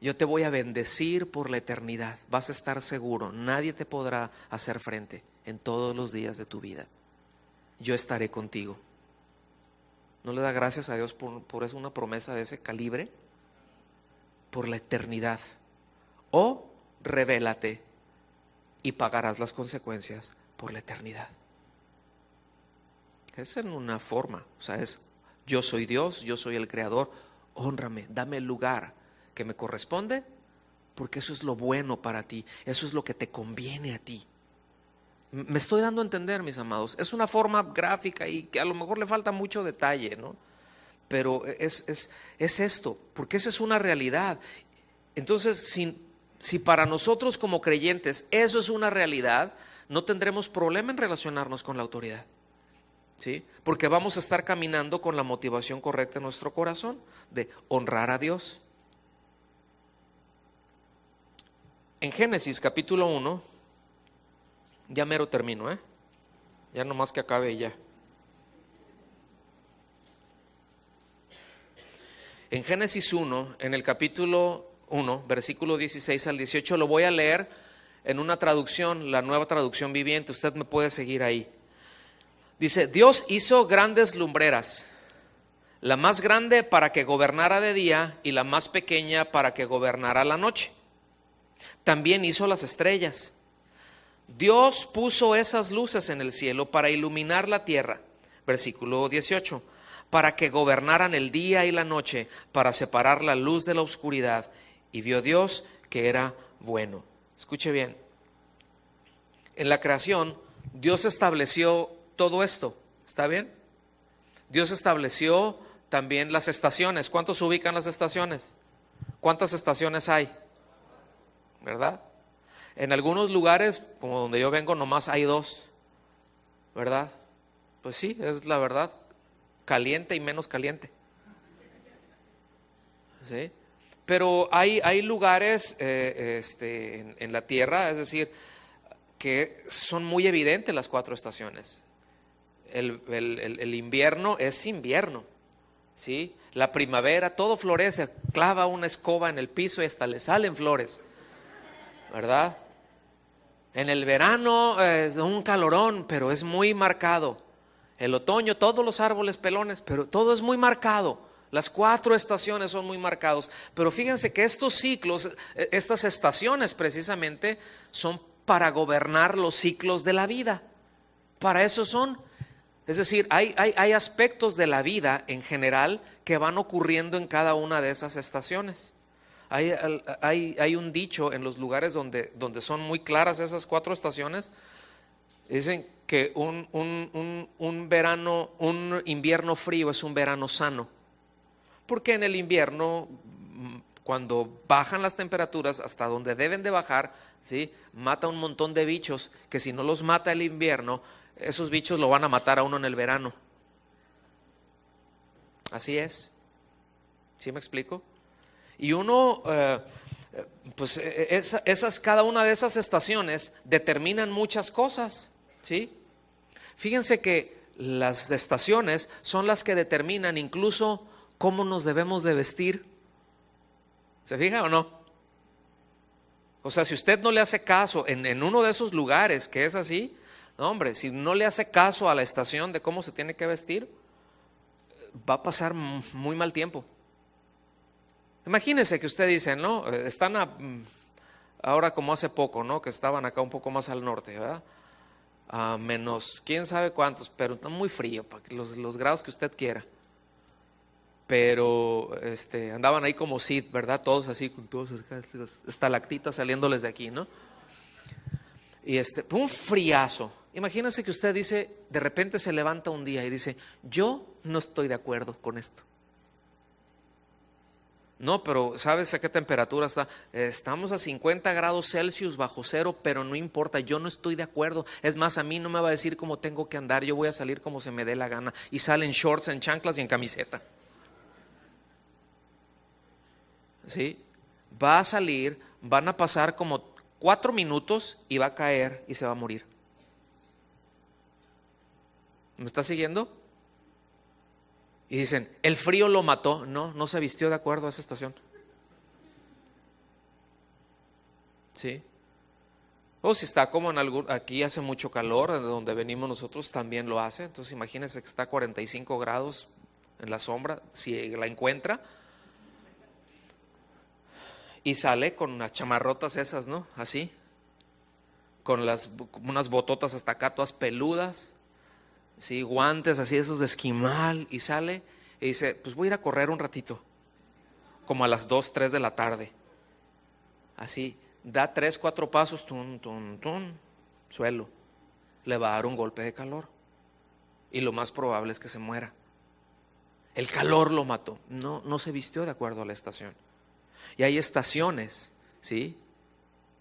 Yo te voy a bendecir por la eternidad. Vas a estar seguro, nadie te podrá hacer frente en todos los días de tu vida. Yo estaré contigo. ¿No le da gracias a Dios por eso, una promesa de ese calibre? Por la eternidad. O revélate y pagarás las consecuencias por la eternidad. Es en una forma, o sea, es yo soy Dios, yo soy el creador, hónrame, dame el lugar que me corresponde, porque eso es lo bueno para ti, eso es lo que te conviene a ti. Me estoy dando a entender, mis amados. Es una forma gráfica y que a lo mejor le falta mucho detalle, ¿no? Pero es esto, porque esa es una realidad. Entonces, si para nosotros como creyentes eso es una realidad, no tendremos problema en relacionarnos con la autoridad, ¿sí? Porque vamos a estar caminando con la motivación correcta en nuestro corazón de honrar a Dios. En Génesis capítulo 1, ya mero termino, ya nomás que acabe y ya. En Génesis 1, en el capítulo 1, versículo 16 al 18, lo voy a leer en una traducción, la Nueva Traducción Viviente. Usted me puede seguir ahí. Dice: Dios hizo grandes lumbreras, la más grande para que gobernara de día y la más pequeña para que gobernara la noche. También hizo las estrellas. Dios puso esas luces en el cielo para iluminar la tierra. Versículo 18. Para que gobernaran el día y la noche, para separar la luz de la oscuridad. Y vio Dios que era bueno. Escuche bien. En la creación, Dios estableció todo esto. ¿Está bien? Dios estableció también las estaciones. ¿Cuántos ubican las estaciones? ¿Cuántas estaciones hay? ¿Verdad? En algunos lugares, como donde yo vengo, nomás hay 2. ¿Verdad? Pues sí, es la verdad. Caliente y menos caliente. ¿Sí? Pero hay lugares en la tierra, es decir, que son muy evidentes las 4 estaciones. El invierno es invierno, ¿sí? La primavera, todo florece. Clava una escoba en el piso y hasta le salen flores, ¿verdad? En el verano es un calorón, pero es muy marcado. El otoño, todos los árboles pelones, pero todo es muy marcado. Las 4 estaciones son muy marcados. Pero fíjense que estos ciclos, estas estaciones precisamente son para gobernar los ciclos de la vida. Para eso son. Es decir, hay aspectos de la vida en general que van ocurriendo en cada una de esas estaciones. Hay un dicho en los lugares donde son muy claras esas 4 estaciones. Dicen que un invierno frío es un verano sano. Porque en el invierno, cuando bajan las temperaturas hasta donde deben de bajar, ¿sí?, mata un montón de bichos que si no los mata el invierno, esos bichos lo van a matar a uno en el verano. Así es. ¿Sí me explico? Y uno, pues cada una de esas estaciones determinan muchas cosas, ¿sí? Fíjense que las estaciones son las que determinan incluso cómo nos debemos de vestir. ¿Se fija o no? O sea, si usted no le hace caso en uno de esos lugares que es así, no, hombre, si no le hace caso a la estación de cómo se tiene que vestir, va a pasar muy mal tiempo. Imagínense que usted dice, ¿no? Están ahora como hace poco, ¿no? Que estaban acá un poco más al norte, ¿verdad? A menos, quién sabe cuántos, pero está muy frío, para los grados que usted quiera. Pero andaban ahí como Sid, ¿verdad? Todos así, con todas las estalactitas saliéndoles de aquí, ¿no? Y un friazo. Imagínense que usted dice, de repente se levanta un día y dice, yo no estoy de acuerdo con esto. No, pero ¿sabes a qué temperatura está? Estamos a 50 grados Celsius bajo cero, pero no importa, yo no estoy de acuerdo. Es más, a mí no me va a decir cómo tengo que andar, yo voy a salir como se me dé la gana. Y salen shorts, en chanclas y en camiseta. ¿Sí? Va a salir, van a pasar como 4 minutos y va a caer y se va a morir. ¿Me está siguiendo? Y dicen, el frío lo mató. No se vistió de acuerdo a esa estación. ¿Sí? O si está como aquí hace mucho calor, de donde venimos nosotros también lo hace. Entonces imagínense que está a 45 grados en la sombra, si la encuentra. Y sale con unas chamarrotas esas, ¿no? Así. Con unas bototas hasta acá, todas peludas. sí, guantes así esos de esquimal, y sale y dice, pues voy a ir a correr un ratito, como a las 2, 3 de la tarde. Así, da 3, 4 pasos, tun, tun, tun, suelo. Le va a dar un golpe de calor y lo más probable es que se muera. El calor lo mató. No se vistió de acuerdo a la estación. Y hay estaciones, ¿sí?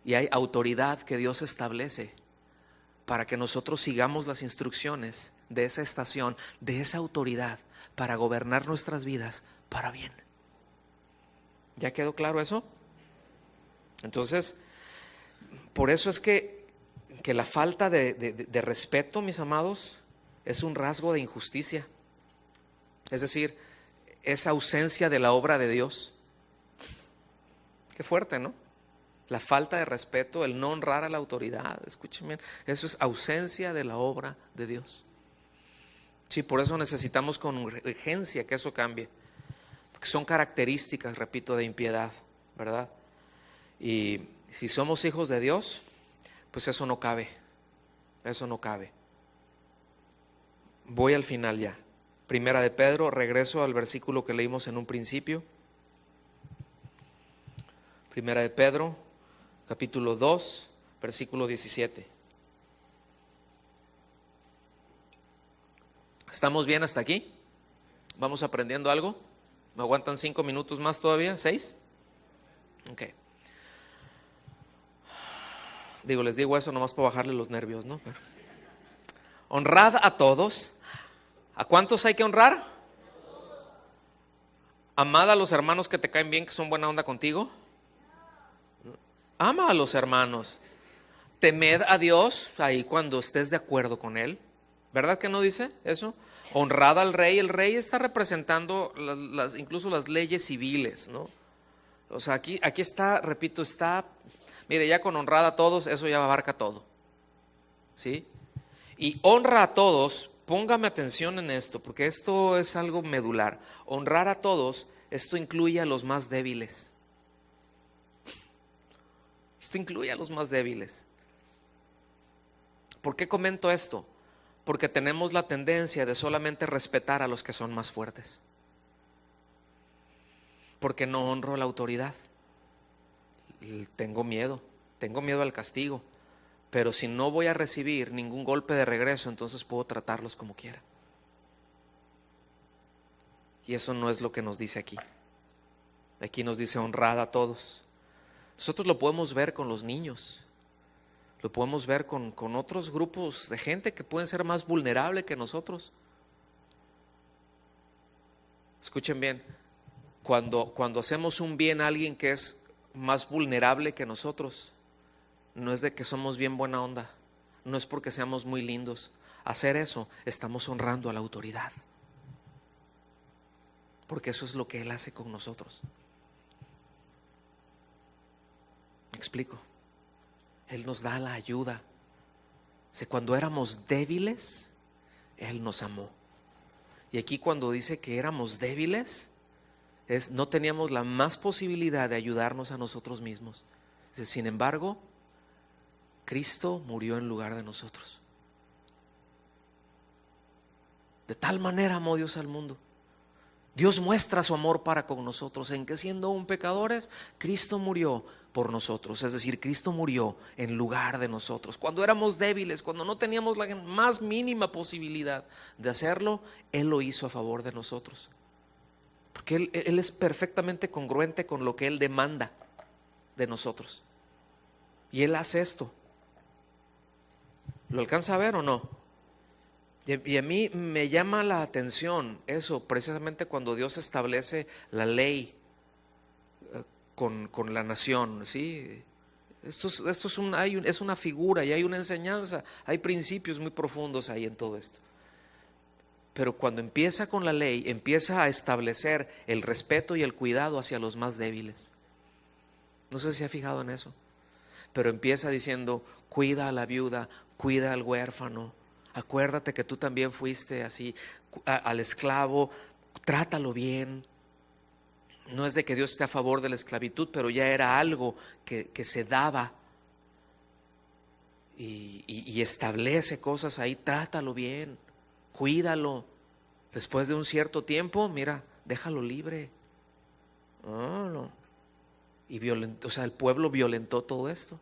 Y hay autoridad que Dios establece para que nosotros sigamos las instrucciones de esa estación, de esa autoridad, para gobernar nuestras vidas para bien. ¿Ya quedó claro eso? Entonces, por eso es que la falta de respeto, mis amados, es un rasgo de injusticia. Es decir, es ausencia de la obra de Dios. Qué fuerte, ¿no? La falta de respeto, el no honrar a la autoridad, escuchen bien, eso es ausencia de la obra de Dios. Sí, por eso necesitamos con urgencia que eso cambie, porque son características, repito, de impiedad, ¿verdad? Y si somos hijos de Dios, pues eso no cabe, eso no cabe. Voy al final ya. Primera de Pedro, regreso al versículo que leímos en un principio. Primera de Pedro, capítulo 2, versículo 17. ¿Estamos bien hasta aquí? ¿Vamos aprendiendo algo? ¿Me aguantan 5 minutos más todavía? ¿6? Ok. Les digo eso nomás para bajarle los nervios, ¿no? Pero honrad a todos. ¿A cuántos hay que honrar? Amad a los hermanos que te caen bien, que son buena onda contigo. Ama a los hermanos. Temed a Dios ahí cuando estés de acuerdo con Él. ¿Verdad que no dice eso? Honrad al rey. El rey está representando incluso las leyes civiles, ¿no? O sea, aquí está, repito, mire, ya con honrad a todos, eso ya abarca todo, ¿sí? Y honra a todos, póngame atención en esto, porque esto es algo medular. Honrar a todos, esto incluye a los más débiles. Esto incluye a los más débiles. ¿Por qué comento esto? Porque tenemos la tendencia de solamente respetar a los que son más fuertes. Porque no honro la autoridad. Tengo miedo al castigo. Pero si no voy a recibir ningún golpe de regreso, entonces puedo tratarlos como quiera. Y eso no es lo que nos dice aquí. Aquí nos dice honrad a todos. Nosotros lo podemos ver con los niños. Lo podemos ver con otros grupos de gente que pueden ser más vulnerables que nosotros. Escuchen bien, cuando hacemos un bien a alguien que es más vulnerable que nosotros, no es de que somos bien buena onda, no es porque seamos muy lindos. Hacer eso, estamos honrando a la autoridad, porque eso es lo que Él hace con nosotros. ¿Me explico? Él nos da la ayuda. Cuando éramos débiles, Él nos amó. Y aquí cuando dice que éramos débiles, no teníamos la más posibilidad de ayudarnos a nosotros mismos. Sin embargo, Cristo murió en lugar de nosotros. De tal manera amó Dios al mundo. Dios muestra su amor para con nosotros en que siendo aún pecadores, Cristo murió por nosotros. Es decir, Cristo murió en lugar de nosotros. Cuando éramos débiles, cuando no teníamos la más mínima posibilidad de hacerlo, Él lo hizo a favor de nosotros. Porque Él es perfectamente congruente con lo que Él demanda de nosotros. Y Él hace esto. ¿Lo alcanza a ver o no? Y a mí me llama la atención eso, precisamente cuando Dios establece la ley con la nación, ¿sí? Esto es una figura y hay una enseñanza, hay principios muy profundos ahí en todo esto. Pero cuando empieza con la ley, empieza a establecer el respeto y el cuidado hacia los más débiles. No sé si se ha fijado en eso, pero empieza diciendo: cuida a la viuda, cuida al huérfano. Acuérdate que tú también fuiste así, al esclavo, trátalo bien. No es de que Dios esté a favor de la esclavitud, pero ya era algo que se daba y establece cosas ahí. Trátalo bien, cuídalo. Después de un cierto tiempo, mira, déjalo libre. No. Y violentó, o sea, el pueblo violentó todo esto. O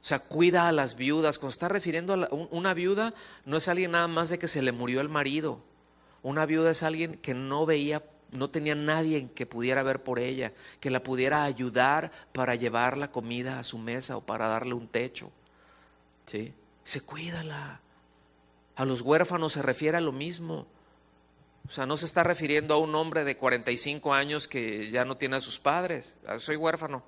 sea, cuida a las viudas. Cuando está refiriendo a una viuda, no es alguien nada más de que se le murió el marido. Una viuda es alguien que no veía, no tenía nadie que pudiera ver por ella, que la pudiera ayudar para llevar la comida a su mesa o para darle un techo. ¿Sí? Cuídala. A los huérfanos se refiere a lo mismo. O sea, no se está refiriendo a un hombre de 45 años que ya no tiene a sus padres. Soy huérfano.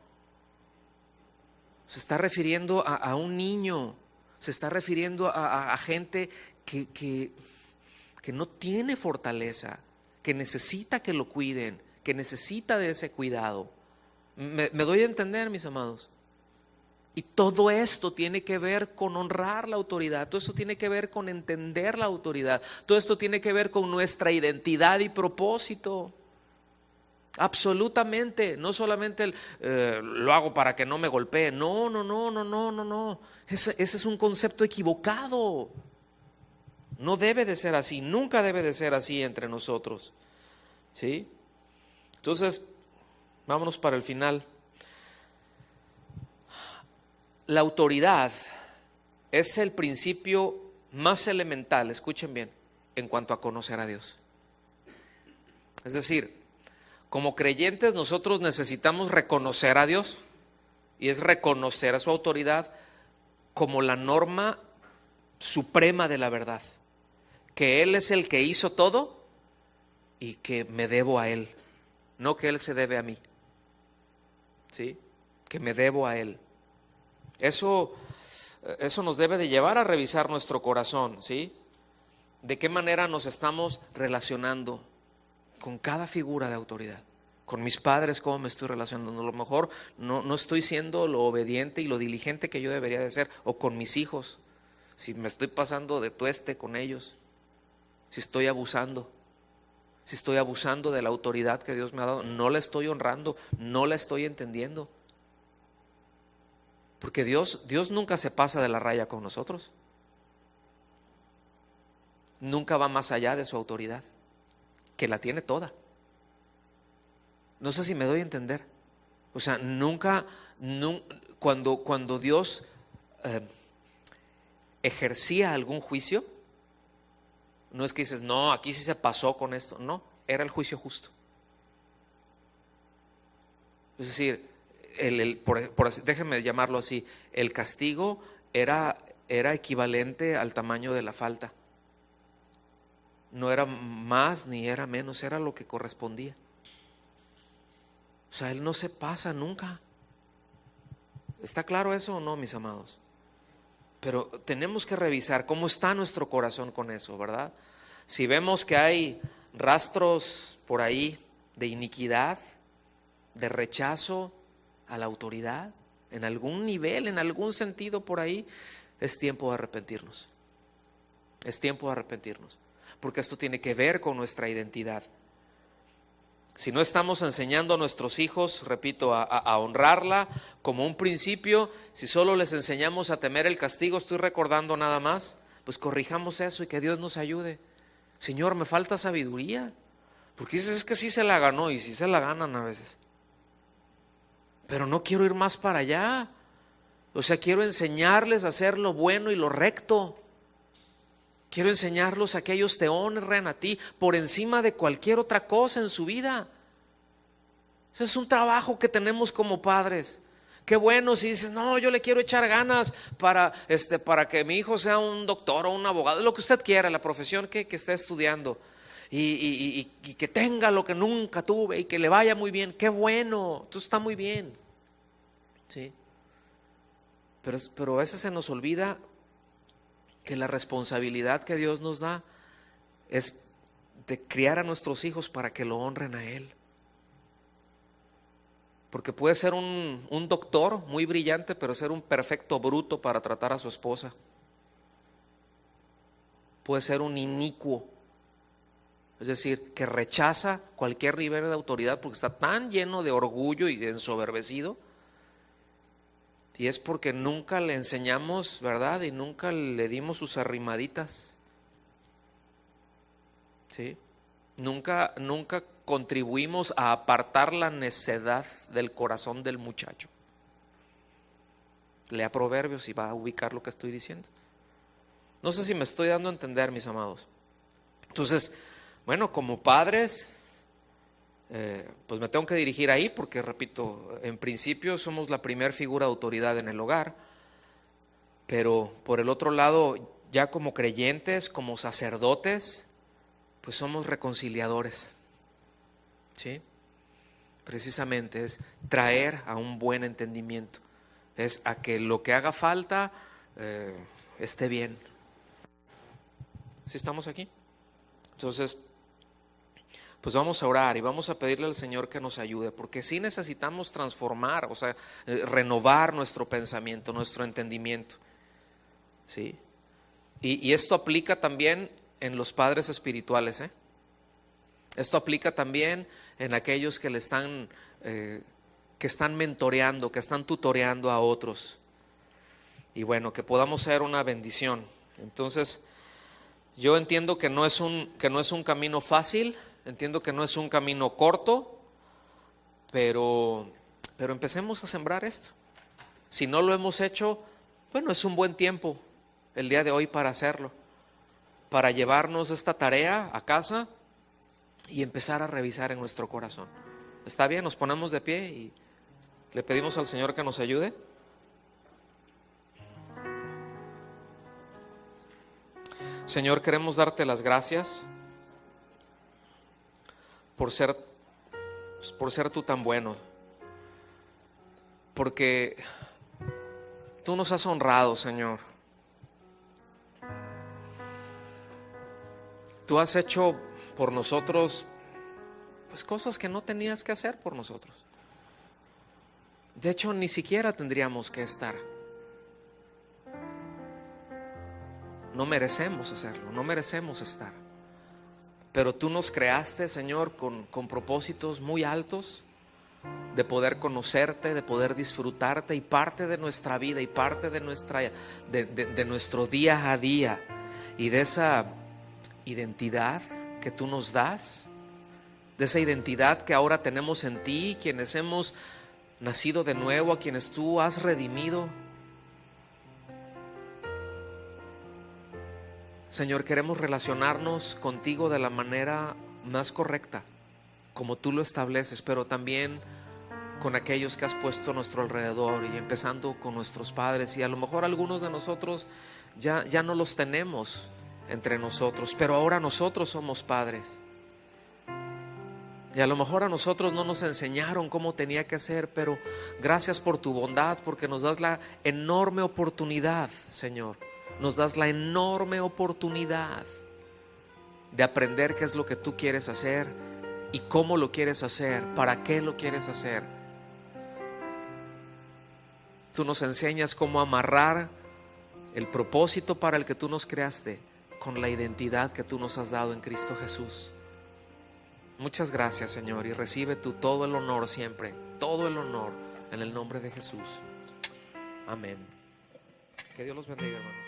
Se está refiriendo a un niño. Se está refiriendo a gente que no tiene fortaleza, que necesita que lo cuiden, que necesita de ese cuidado. ¿Me doy a entender, mis amados? Y todo esto tiene que ver con honrar la autoridad. Todo esto tiene que ver con entender la autoridad. Todo esto tiene que ver con nuestra identidad y propósito. Absolutamente. No solamente lo hago para que no me golpee. No. Ese es un concepto equivocado. No debe de ser así. Nunca debe de ser así entre nosotros. ¿Sí? Entonces, vámonos para el final. La autoridad es el principio más elemental, escuchen bien, en cuanto a conocer a Dios. Es decir, como creyentes nosotros necesitamos reconocer a Dios, y es reconocer a su autoridad como la norma suprema de la verdad, que Él es el que hizo todo y que me debo a Él, no que Él se debe a mí, ¿sí? Que me debo a Él. Eso nos debe de llevar a revisar nuestro corazón, ¿sí? De qué manera nos estamos relacionando con cada figura de autoridad. Con mis padres, cómo me estoy relacionando. A lo mejor no estoy siendo lo obediente y lo diligente que yo debería de ser. O con mis hijos, si me estoy pasando de tueste con ellos, si estoy abusando de la autoridad que Dios me ha dado, no la estoy honrando, no la estoy entendiendo. Porque Dios nunca se pasa de la raya con nosotros. Nunca va más allá de su autoridad, que la tiene toda. No sé si me doy a entender. O sea, cuando Dios ejercía algún juicio, no es que dices, no, aquí sí se pasó con esto. No, era el juicio justo. Es decir, déjenme llamarlo así, el castigo era equivalente al tamaño de la falta. No era más ni era menos, era lo que correspondía. O sea, Él no se pasa nunca. ¿Está claro eso o no, mis amados? Pero tenemos que revisar cómo está nuestro corazón con eso, ¿verdad? Si vemos que hay rastros por ahí de iniquidad, de rechazo a la autoridad, en algún nivel, en algún sentido por ahí, es tiempo de arrepentirnos. Es tiempo de arrepentirnos, porque esto tiene que ver con nuestra identidad. Si no estamos enseñando a nuestros hijos, repito, a honrarla como un principio, si solo les enseñamos a temer el castigo, estoy recordando nada más, pues corrijamos eso y que Dios nos ayude. Señor, me falta sabiduría, porque dices, es que sí se la ganó, y sí se la ganan a veces. Pero no quiero ir más para allá. O sea, quiero enseñarles a hacer lo bueno y lo recto. Quiero enseñarlos a que ellos te honren a ti por encima de cualquier otra cosa en su vida. Ese es un trabajo que tenemos como padres. Qué bueno si dices, no, yo le quiero echar ganas para que mi hijo sea un doctor o un abogado, lo que usted quiera, la profesión que esté estudiando. Y que tenga lo que nunca tuve y que le vaya muy bien. Qué bueno, tú está muy bien. Sí. Pero a veces se nos olvida que la responsabilidad que Dios nos da es de criar a nuestros hijos para que lo honren a Él. Porque puede ser un doctor muy brillante, pero ser un perfecto bruto para tratar a su esposa. Puede ser un inicuo, es decir, que rechaza cualquier nivel de autoridad porque está tan lleno de orgullo y ensoberbecido. Y es porque nunca le enseñamos, ¿verdad? Y nunca le dimos sus arrimaditas ¿sí? Nunca contribuimos a apartar la necedad del corazón del muchacho. Lea Proverbios y va a ubicar lo que estoy diciendo. No sé si me estoy dando a entender, mis amados. Entonces, bueno, como padres, pues me tengo que dirigir ahí porque, repito, en principio somos la primer figura de autoridad en el hogar, pero por el otro lado, ya como creyentes, como sacerdotes, pues somos reconciliadores, ¿sí? Precisamente es traer a un buen entendimiento, es a que lo que haga falta esté bien. ¿Sí estamos aquí? Entonces, pues vamos a orar y vamos a pedirle al Señor que nos ayude, porque sí necesitamos transformar, o sea, renovar nuestro pensamiento, nuestro entendimiento, ¿sí? Y esto aplica también en los padres espirituales, ¿eh? Esto aplica también en aquellos que que están mentoreando, que están tutoreando a otros. Y bueno, que podamos ser una bendición. Entonces, yo entiendo que no es un camino fácil, entiendo que no es un camino corto, pero empecemos a sembrar esto. Si no lo hemos hecho, bueno, es un buen tiempo el día de hoy para hacerlo, para llevarnos esta tarea a casa y empezar a revisar en nuestro corazón. ¿Está bien? Nos ponemos de pie y le pedimos al Señor que nos ayude. Señor, queremos darte las gracias por ser tú tan bueno, porque tú nos has honrado, Señor. Tú has hecho por nosotros pues cosas que no tenías que hacer por nosotros. De hecho, ni siquiera tendríamos que estar. No merecemos hacerlo, no merecemos estar. Pero tú nos creaste, Señor, con propósitos muy altos, de poder conocerte, de poder disfrutarte, y parte de nuestra vida y parte de nuestro día a día y de esa identidad que tú nos das, de esa identidad que ahora tenemos en ti, quienes hemos nacido de nuevo, a quienes tú has redimido. Señor, queremos relacionarnos contigo de la manera más correcta, como tú lo estableces, pero también con aquellos que has puesto a nuestro alrededor, y empezando con nuestros padres. Y a lo mejor algunos de nosotros ya no los tenemos entre nosotros, pero ahora nosotros somos padres. Y a lo mejor a nosotros no nos enseñaron cómo tenía que ser, pero gracias por tu bondad, porque nos das la enorme oportunidad, Señor. Nos das la enorme oportunidad de aprender qué es lo que tú quieres hacer y cómo lo quieres hacer, para qué lo quieres hacer. Tú nos enseñas cómo amarrar el propósito para el que tú nos creaste con la identidad que tú nos has dado en Cristo Jesús. Muchas gracias, Señor, y recibe tú todo el honor siempre, todo el honor, en el nombre de Jesús. Amén. Que Dios los bendiga, hermanos.